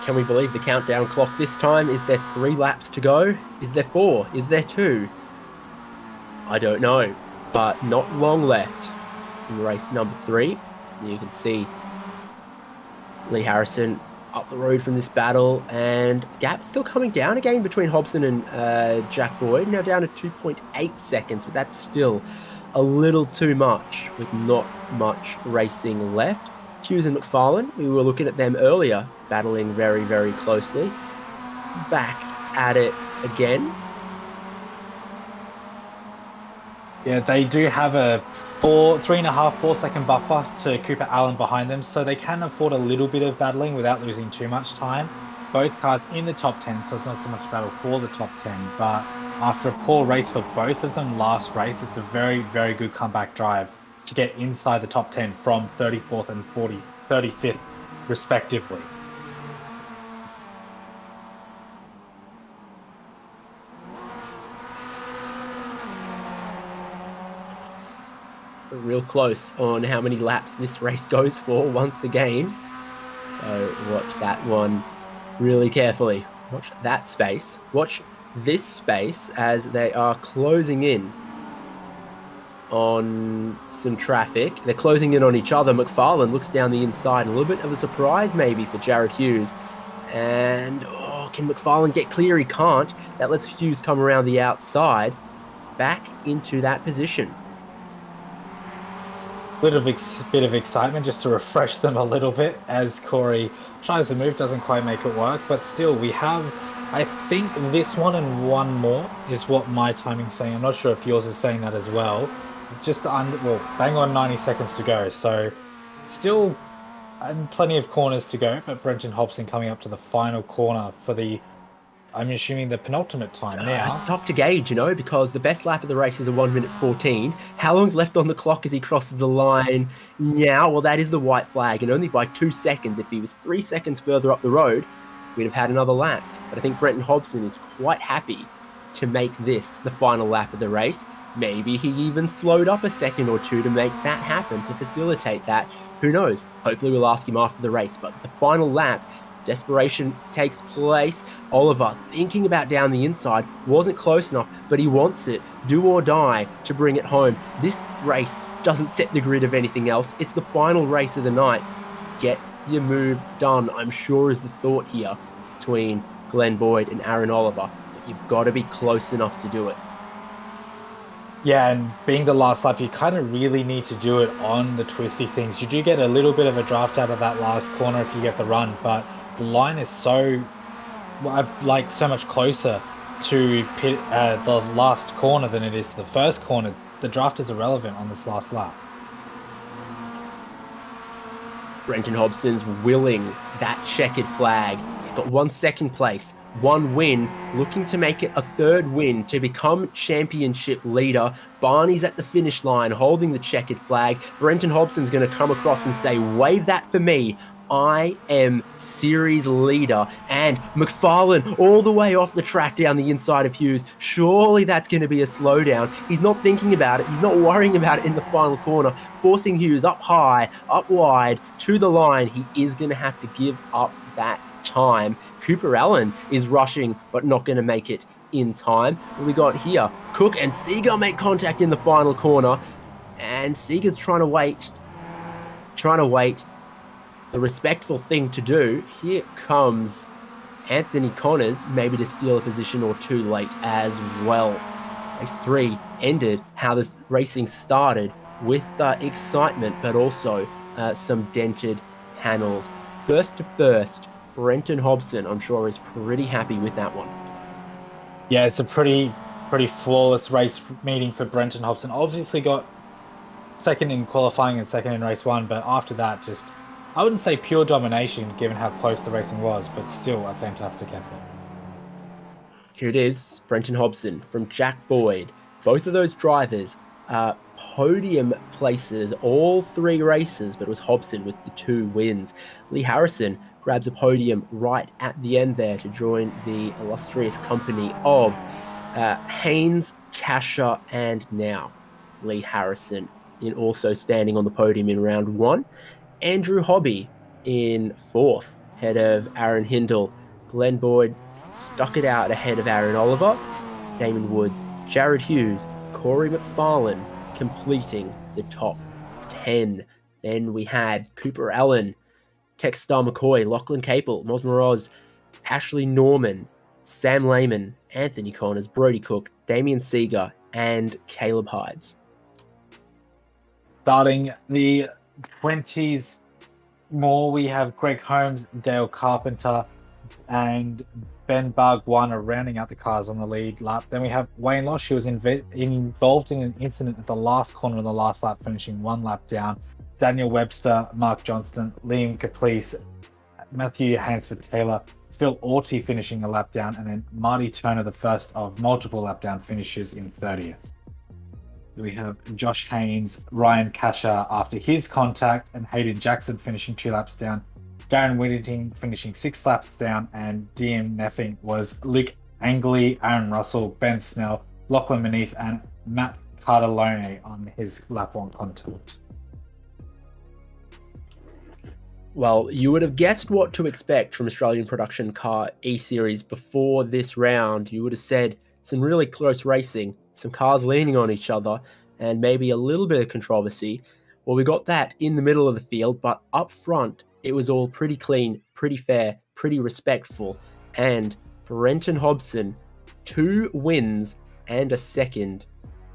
Can we believe the countdown clock this time? Is there 3 laps to go? Is there 4? Is there 2? I don't know, but not long left in race number 3. You can see Lee Harrison up the road from this battle, and the gap still coming down again between Hobson and Jack Boyd, now down to 2.8 seconds, but that's still a little too much with not much racing left. Hughes and McFarlane, we were looking at them earlier, battling very, very closely. Back at it again. Yeah, they do have a 3.5, 4 second buffer to Cooper Allen behind them, so they can afford a little bit of battling without losing too much time. Both cars in the top 10, so it's not so much battle for the top 10, but after a poor race for both of them last race, it's a very, very good comeback drive to get inside the top 10 from 34th and 35th respectively. Real close on how many laps this race goes for once again. So watch that one really carefully. Watch that space. Watch this space as they are closing in on some traffic. They're closing in on each other. McFarlane looks down the inside. A little bit of a surprise maybe for Jared Hughes. And can McFarlane get clear? He can't. That lets Hughes come around the outside back into that position. Bit of excitement just to refresh them a little bit as Corey tries to move, doesn't quite make it work, but still we have, I think this one and one more is what my timing's saying. I'm not sure if yours is saying that as well. Just bang on 90 seconds to go, so still plenty of corners to go, but Brenton Hobson coming up to the final corner for the I'm assuming the penultimate time now. It's tough to gauge, because the best lap of the race is a 1:14. How long's left on the clock as he crosses the line now? Well, that is the white flag, and only by 2 seconds. If he was 3 seconds further up the road, we'd have had another lap. But I think Brenton Hobson is quite happy to make this the final lap of the race. Maybe he even slowed up a second or two to make that happen, to facilitate that. Who knows? Hopefully we'll ask him after the race. But the final lap, desperation takes place. Oliver, thinking about down the inside, wasn't close enough, but he wants it, do or die, to bring it home. This race doesn't set the grid of anything else. It's the final race of the night. Get your move done, I'm sure, is the thought here between Glenn Boyd and Aaron Oliver. But you've got to be close enough to do it. Yeah, and being the last lap, you kind of really need to do it on the twisty things. You do get a little bit of a draft out of that last corner if you get the run, but the line is so much closer to the last corner than it is to the first corner. The draft is irrelevant on this last lap. Brenton Hobson's willing that checkered flag. He's got 1 second place, 1 win, looking to make it a 3rd win to become championship leader. Barney's at the finish line holding the checkered flag. Brenton Hobson's going to come across and say, wave that for me. I am series leader. And McFarlane all the way off the track down the inside of Hughes. Surely that's going to be a slowdown. He's not thinking about it. He's not worrying about it in the final corner, forcing Hughes up high, up wide, to the line. He is going to have to give up that time. Cooper Allen is rushing, but not going to make it in time. What we got here? Cook and Seeger make contact in the final corner. And Seeger's trying to wait. The respectful thing to do. Here comes Anthony Connors, maybe to steal a position or two late as well. Race 3 ended how this racing started, with excitement, but also some dented panels. First to first, Brenton Hobson, I'm sure, is pretty happy with that one. Yeah, it's a pretty flawless race meeting for Brenton Hobson. Obviously got second in qualifying and second in race 1, but after that, just, I wouldn't say pure domination given how close the racing was, but still a fantastic effort. Here it is, Brenton Hobson from Jack Boyd. Both of those drivers podium places all 3 races, but it was Hobson with the 2 wins. Lee Harrison grabs a podium right at the end there to join the illustrious company of Haynes, Kasher, and now Lee Harrison in also standing on the podium in round 1. Andrew Hobby in 4th, ahead of Aaron Hindle. Glenn Boyd stuck it out ahead of Aaron Oliver. Damon Woods, Jared Hughes, Corey McFarlane completing the top 10. Then we had Cooper Allen, Texstar McCoy, Lachlan Capel, Mos Moroz, Ashley Norman, Sam Lehman, Anthony Connors, Brody Cook, Damian Seeger, and Caleb Hides. Starting the 20s more, we have Greg Holmes, Dale Carpenter, and Ben Bargwanna rounding out the cars on the lead lap. Then we have Wayne Losh, who was involved in an incident at the last corner of the last lap, finishing 1 lap down. Daniel Webster, Mark Johnston, Liam Caplice, Matthew Hansford-Taylor, Phil Orty finishing a lap down, and then Marty Turner, the first of multiple lap down finishes, in 30th. We have Josh Haynes, Ryan Kasher after his contact, and Hayden Jackson finishing 2 laps down. Darren Whittington finishing 6 laps down, and DM Neffing was Luke Angley, Aaron Russell, Ben Snell, Lachlan Manif, and Matt Cardellone on his lap 1 contact. Well, you would have guessed what to expect from Australian production car E-Series before this round. You would have said some really close racing, some cars leaning on each other, and maybe a little bit of controversy. Well, we got that in the middle of the field, but up front, it was all pretty clean, pretty fair, pretty respectful. And Brenton Hobson, 2 wins and a second,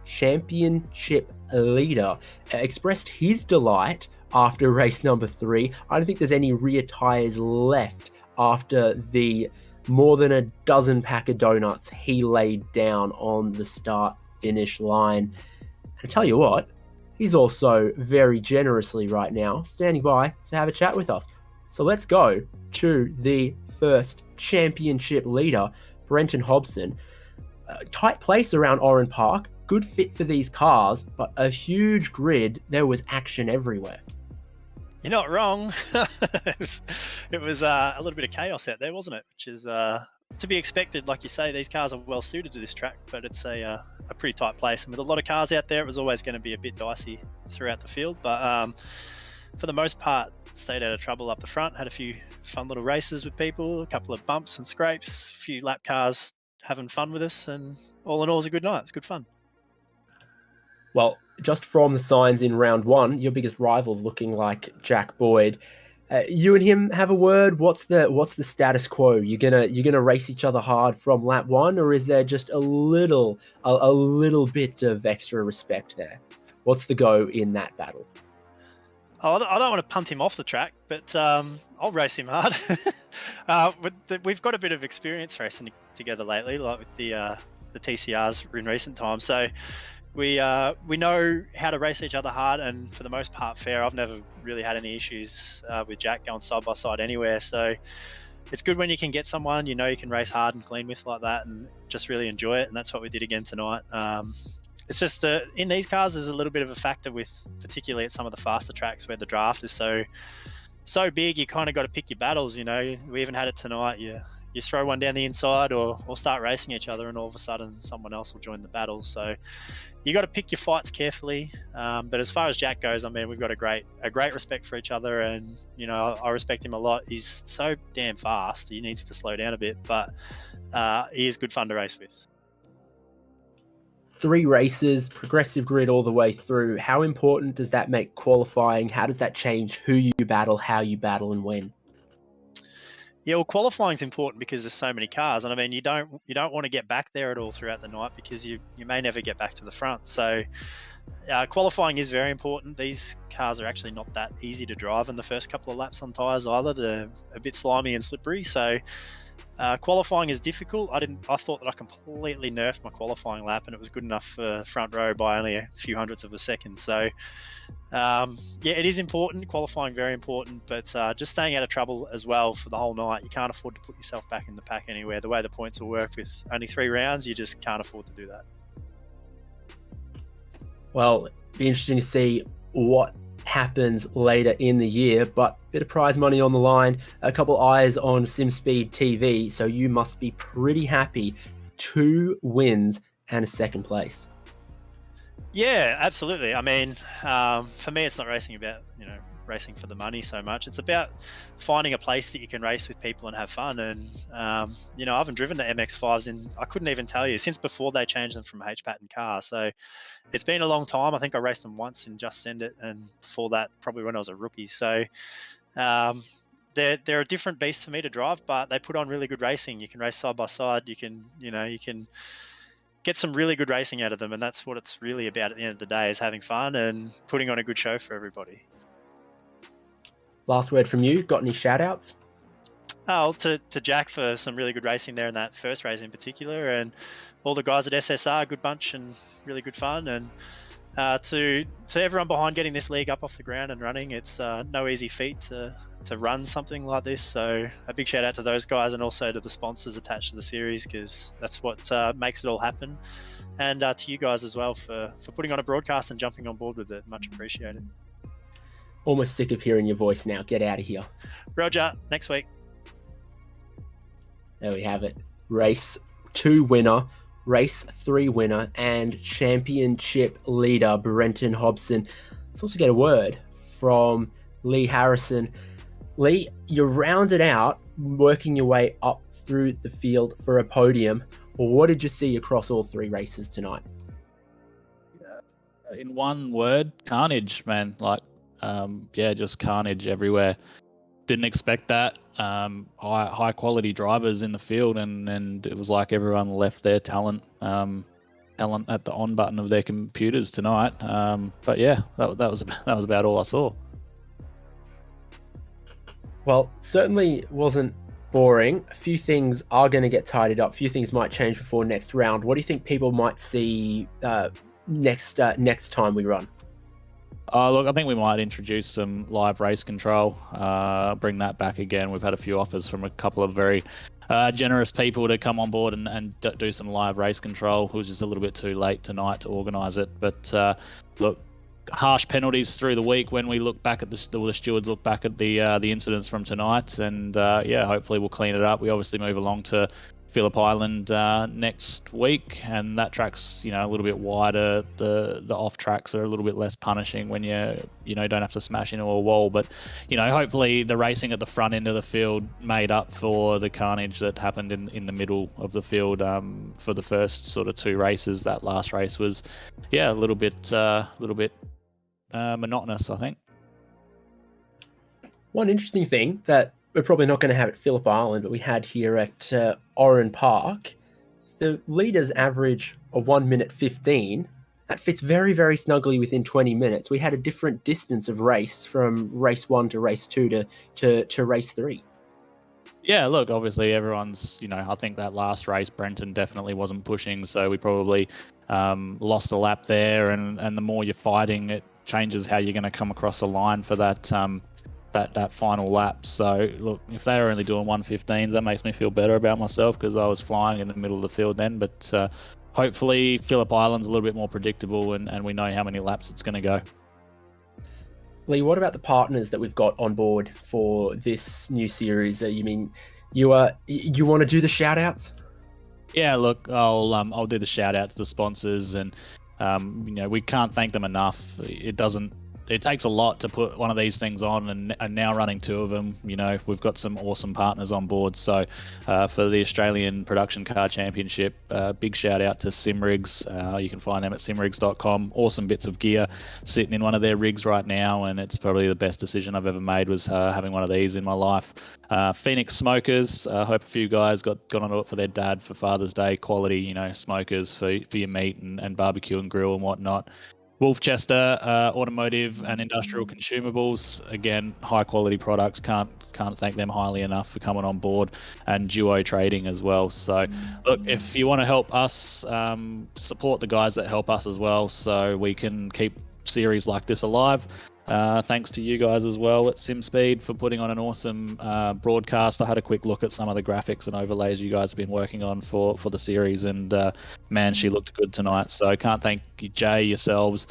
championship leader, expressed his delight after race number 3. I don't think there's any rear tyres left after the more than a dozen pack of donuts he laid down on the start-finish line. And I tell you what, he's also very generously right now standing by to have a chat with us. So let's go to the first championship leader, Brenton Hobson. Tight place around Oran Park, good fit for these cars, but a huge grid. There was action everywhere. You're not wrong. it was a little bit of chaos out there, wasn't it? Which is to be expected. Like you say, these cars are well suited to this track, but it's a pretty tight place. And with a lot of cars out there, it was always going to be a bit dicey throughout the field. But for the most part, stayed out of trouble up the front, had a few fun little races with people, a couple of bumps and scrapes, a few lap cars having fun with us, and all in all, it was a good night. It was good fun. Well, just from the signs in round one, your biggest rival's looking like Jack Boyd. You and him have a word. What's the status quo? You're gonna race each other hard from lap one, or is there just a little bit of extra respect there? What's the go in that battle? I don't want to punt him off the track, but I'll race him hard. We've got a bit of experience racing together lately, like with the TCRs in recent times. So we know how to race each other hard, and for the most part, fair. I've never really had any issues with Jack going side by side anywhere. So it's good when you can get someone you know you can race hard and clean with like that, and just really enjoy it. And that's what we did again tonight. It's just in these cars, there's a little bit of a factor with, particularly at some of the faster tracks where the draft is so big, you kind of got to pick your battles. You know, we even had it tonight. You throw one down the inside or start racing each other, and all of a sudden someone else will join the battle. So you got to pick your fights carefully. But as far as Jack goes, I mean, we've got a great respect for each other, and you know, I respect him a lot. He's so damn fast. He needs to slow down a bit, but he is good fun to race with. 3 races, progressive grid all the way through. How important does that make qualifying? How does that change who you battle, how you battle, and when? Yeah, well, qualifying is important because there's so many cars, and I mean, you don't want to get back there at all throughout the night because you may never get back to the front. So qualifying is very important. These cars are actually not that easy to drive in the first couple of laps on tyres either. They're a bit slimy and slippery. So qualifying is difficult. I thought that I completely nerfed my qualifying lap, and it was good enough for front row by only a few hundredths of a second. So yeah, it is important. Qualifying very important, but just staying out of trouble as well for the whole night. You can't afford to put yourself back in the pack anywhere. The way the points will work with only 3 rounds, you just can't afford to do that. Well, it'd be interesting to see what happens later in the year, but a bit of prize money on the line, a couple eyes on SimSpeed TV, so you must be pretty happy. 2 wins and a second place. Yeah, absolutely. I mean, for me, it's not racing about, racing for the money so much. It's about finding a place that you can race with people and have fun. And, I haven't driven the MX5s in, I couldn't even tell you, since before they changed them from H-pattern cars. So it's been a long time. I think I raced them once in Just Send It, and before that, probably when I was a rookie. So they're a different beast for me to drive, but they put on really good racing. You can race side by side. You can get some really good racing out of them, and that's what it's really about at the end of the day, is having fun and putting on a good show for everybody. Last word from you. Got any shout outs? Oh, to Jack for some really good racing there in that first race in particular, and all the guys at SSR, good bunch and really good fun. And to everyone behind getting this league up off the ground and running, it's no easy feat to run something like this. So a big shout out to those guys, and also to the sponsors attached to the series, because that's what makes it all happen. And to you guys as well for putting on a broadcast and jumping on board with it. Much appreciated. Almost sick of hearing your voice now. Get out of here. Roger, next week. There we have it. Race 2 winner, race 3 winner, and championship leader Brenton Hobson. Let's also get a word from Lee Harrison. Lee, you're rounded out, working your way up through the field for a podium. What did you see across all 3 races tonight? In one word, carnage, man. Just carnage everywhere. Didn't expect that. High quality drivers in the field, and it was like everyone left their talent at the on button of their computers tonight. But yeah, that was about all I saw. Well, certainly wasn't boring. A few things are going to get tidied up. A few things might change before next round. What do you think people might see next time we run? Look, I think we might introduce some live race control, bring that back again. We've had a few offers from a couple of very generous people to come on board and do some live race control. It was just a little bit too late tonight to organise it. But look, harsh penalties through the week when we look back at the stewards look back at the incidents from tonight, and hopefully we'll clean it up. We obviously move along to Phillip Island next week, and that track's a little bit wider. The off tracks are a little bit less punishing when you don't have to smash into a wall. But hopefully the racing at the front end of the field made up for the carnage that happened in the middle of the field for the first sort of 2 races. That last race was a little bit monotonous, I think. One interesting thing that we're probably not going to have at Phillip Island, but we had here at Oran Park, the leaders average a 1 minute 15. That fits very, very snugly within 20 minutes. We had a different distance of race from race 1 to race 2 to race 3. Yeah, look, obviously everyone's, I think that last race, Brenton definitely wasn't pushing, so we probably lost a lap there, and the more you're fighting, it changes how you're going to come across the line for that that final lap. So look, if they were only doing 1:15, that makes me feel better about myself because I was flying in the middle of the field then. But hopefully Phillip Island's a little bit more predictable, and we know how many laps it's going to go. Lee, what about the partners that we've got on board for this new series? You want to do the shout outs? Yeah, look, I'll do the shout out to the sponsors, and we can't thank them enough. It takes a lot to put one of these things on, and now running 2 of them, we've got some awesome partners on board. So for the Australian Production Car Championship, big shout out to Simrigs. You can find them at simrigs.com. Awesome bits of gear sitting in one of their rigs right now, and it's probably the best decision I've ever made was having one of these in my life. Phoenix Smokers, I hope a few guys got onto it for their dad for Father's Day. Quality, smokers for your meat and barbecue and grill and whatnot. Wolfchester, automotive and industrial consumables. Again, high quality products. Can't thank them highly enough for coming on board. And Duo Trading as well. So look, if you want to help us, support the guys that help us as well, so we can keep series like this alive. Thanks to you guys as well at SimSpeed for putting on an awesome broadcast. I had a quick look at some of the graphics and overlays you guys have been working on for the series, and man, she looked good tonight. So I can't thank you, Jay, yourselves,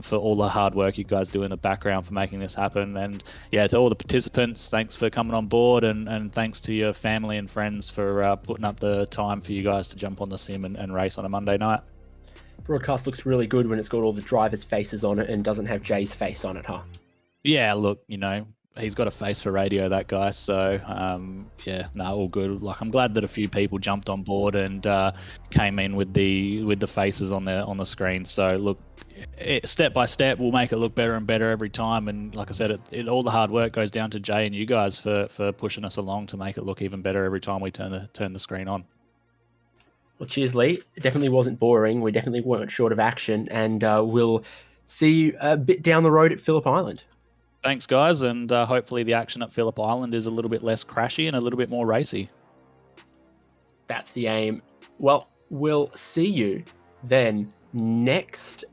for all the hard work you guys do in the background for making this happen. And yeah, to all the participants, thanks for coming on board, and thanks to your family and friends for putting up the time for you guys to jump on the sim and race on a Monday night. Broadcast looks really good when it's got all the drivers' faces on it and doesn't have Jay's face on it, huh? Yeah, look, he's got a face for radio, that guy. So, all good. Like, I'm glad that a few people jumped on board and came in with the faces on the screen. So, look, step by step, we'll make it look better and better every time. And like I said, all the hard work goes down to Jay and you guys for pushing us along to make it look even better every time we turn the screen on. Well, cheers, Lee. It definitely wasn't boring. We definitely weren't short of action, and we'll see you a bit down the road at Phillip Island. Thanks, guys, and hopefully the action at Phillip Island is a little bit less crashy and a little bit more racy. That's the aim. Well, we'll see you then next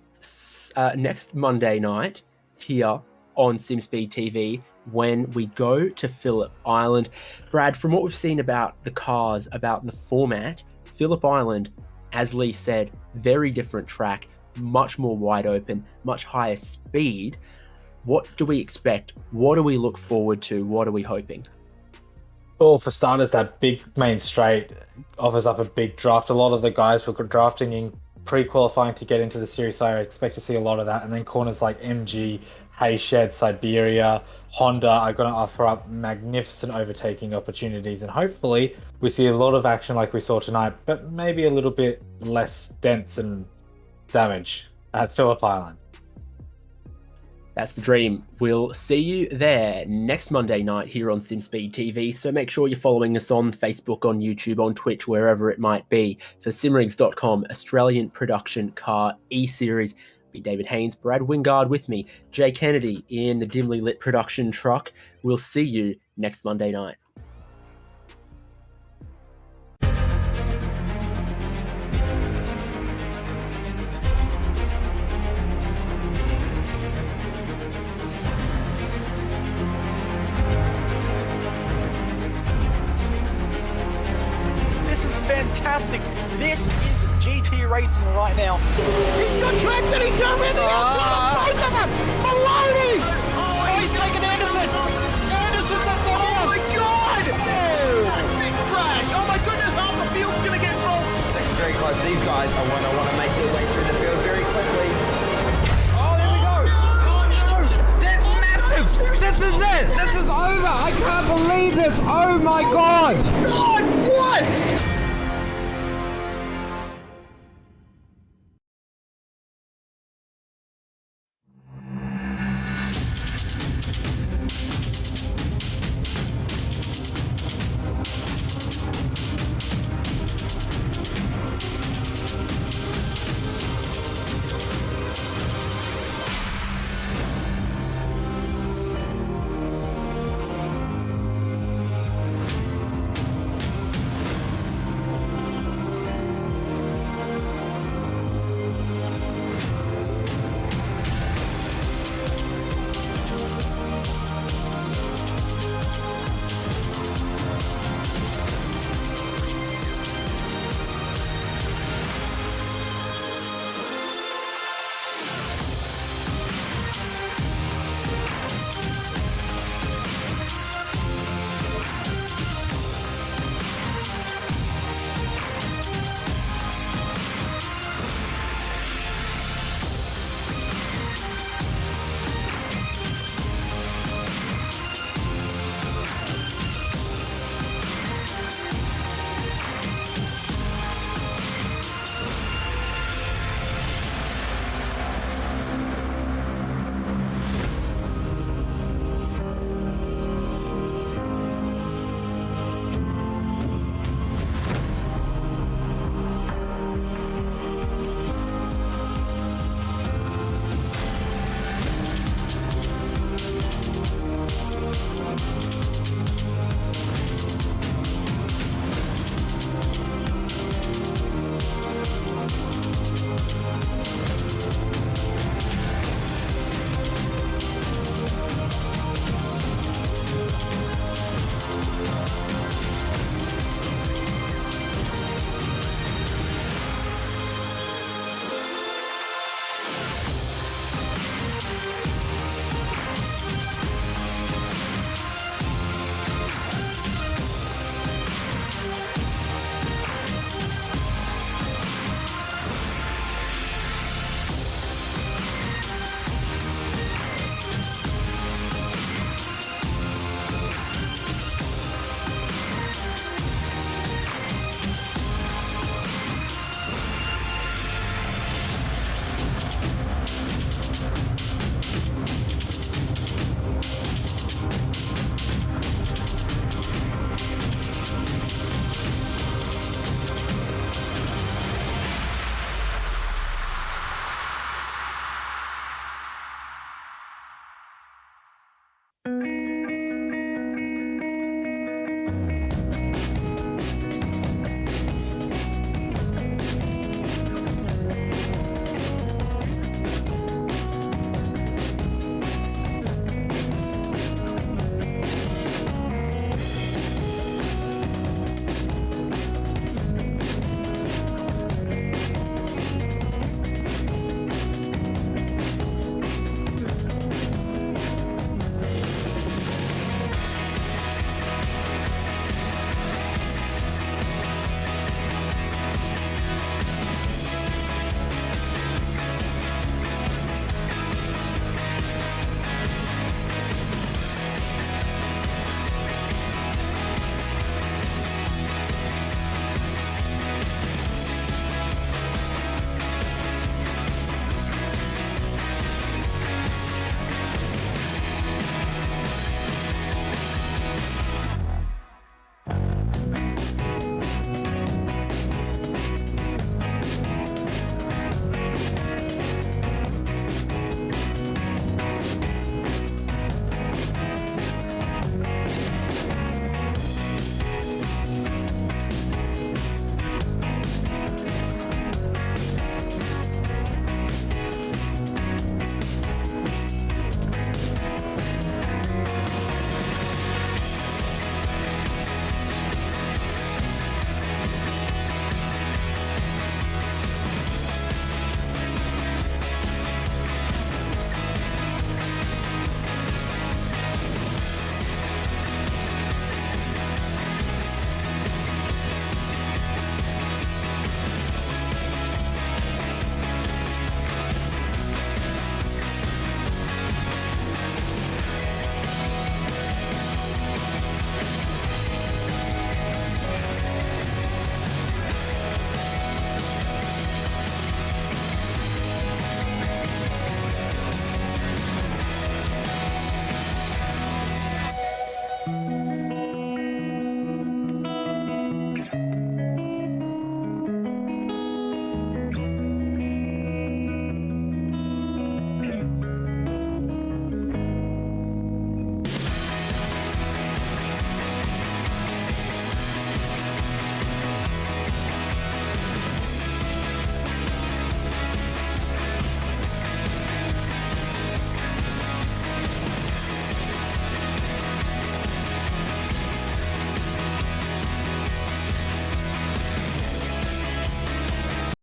Monday night here on SimSpeed TV when we go to Phillip Island. Brad, from what we've seen about the cars, about the format, Phillip Island, as Lee said, very different track, much more wide open, much higher speed. What do we expect? What do we look forward to? What are we hoping? Well, for starters, that big main straight offers up a big draft. A lot of the guys were drafting in pre-qualifying to get into the series, so I expect to see a lot of that. And then corners like MG, Hayshed, Siberia, Honda are going to offer up magnificent overtaking opportunities, and hopefully we see a lot of action like we saw tonight, but maybe a little bit less dents and damage at Phillip Island. That's the dream. We'll see you there next Monday night here on SimSpeed TV, so make sure you're following us on Facebook, on YouTube, on Twitch, wherever it might be. For simrigs.com, Australian Production Car Eseries, be David Haynes, Brad Wingard with me, Jay Kennedy in the dimly lit production truck. We'll see you next Monday night. fantastic. This is GT racing right now. He's got traction, he's covering the outside of both of them! Maloney! Oh, he's taken Anderson. Anderson's up to him. Oh my God! Big crash! Oh my goodness, half the field's gonna get rolled! Second very close. These guys are want to make their way through the field very quickly. Oh, there we go. Oh no! That's massive. This is it. This is over. I can't believe this. Oh my God. God, what?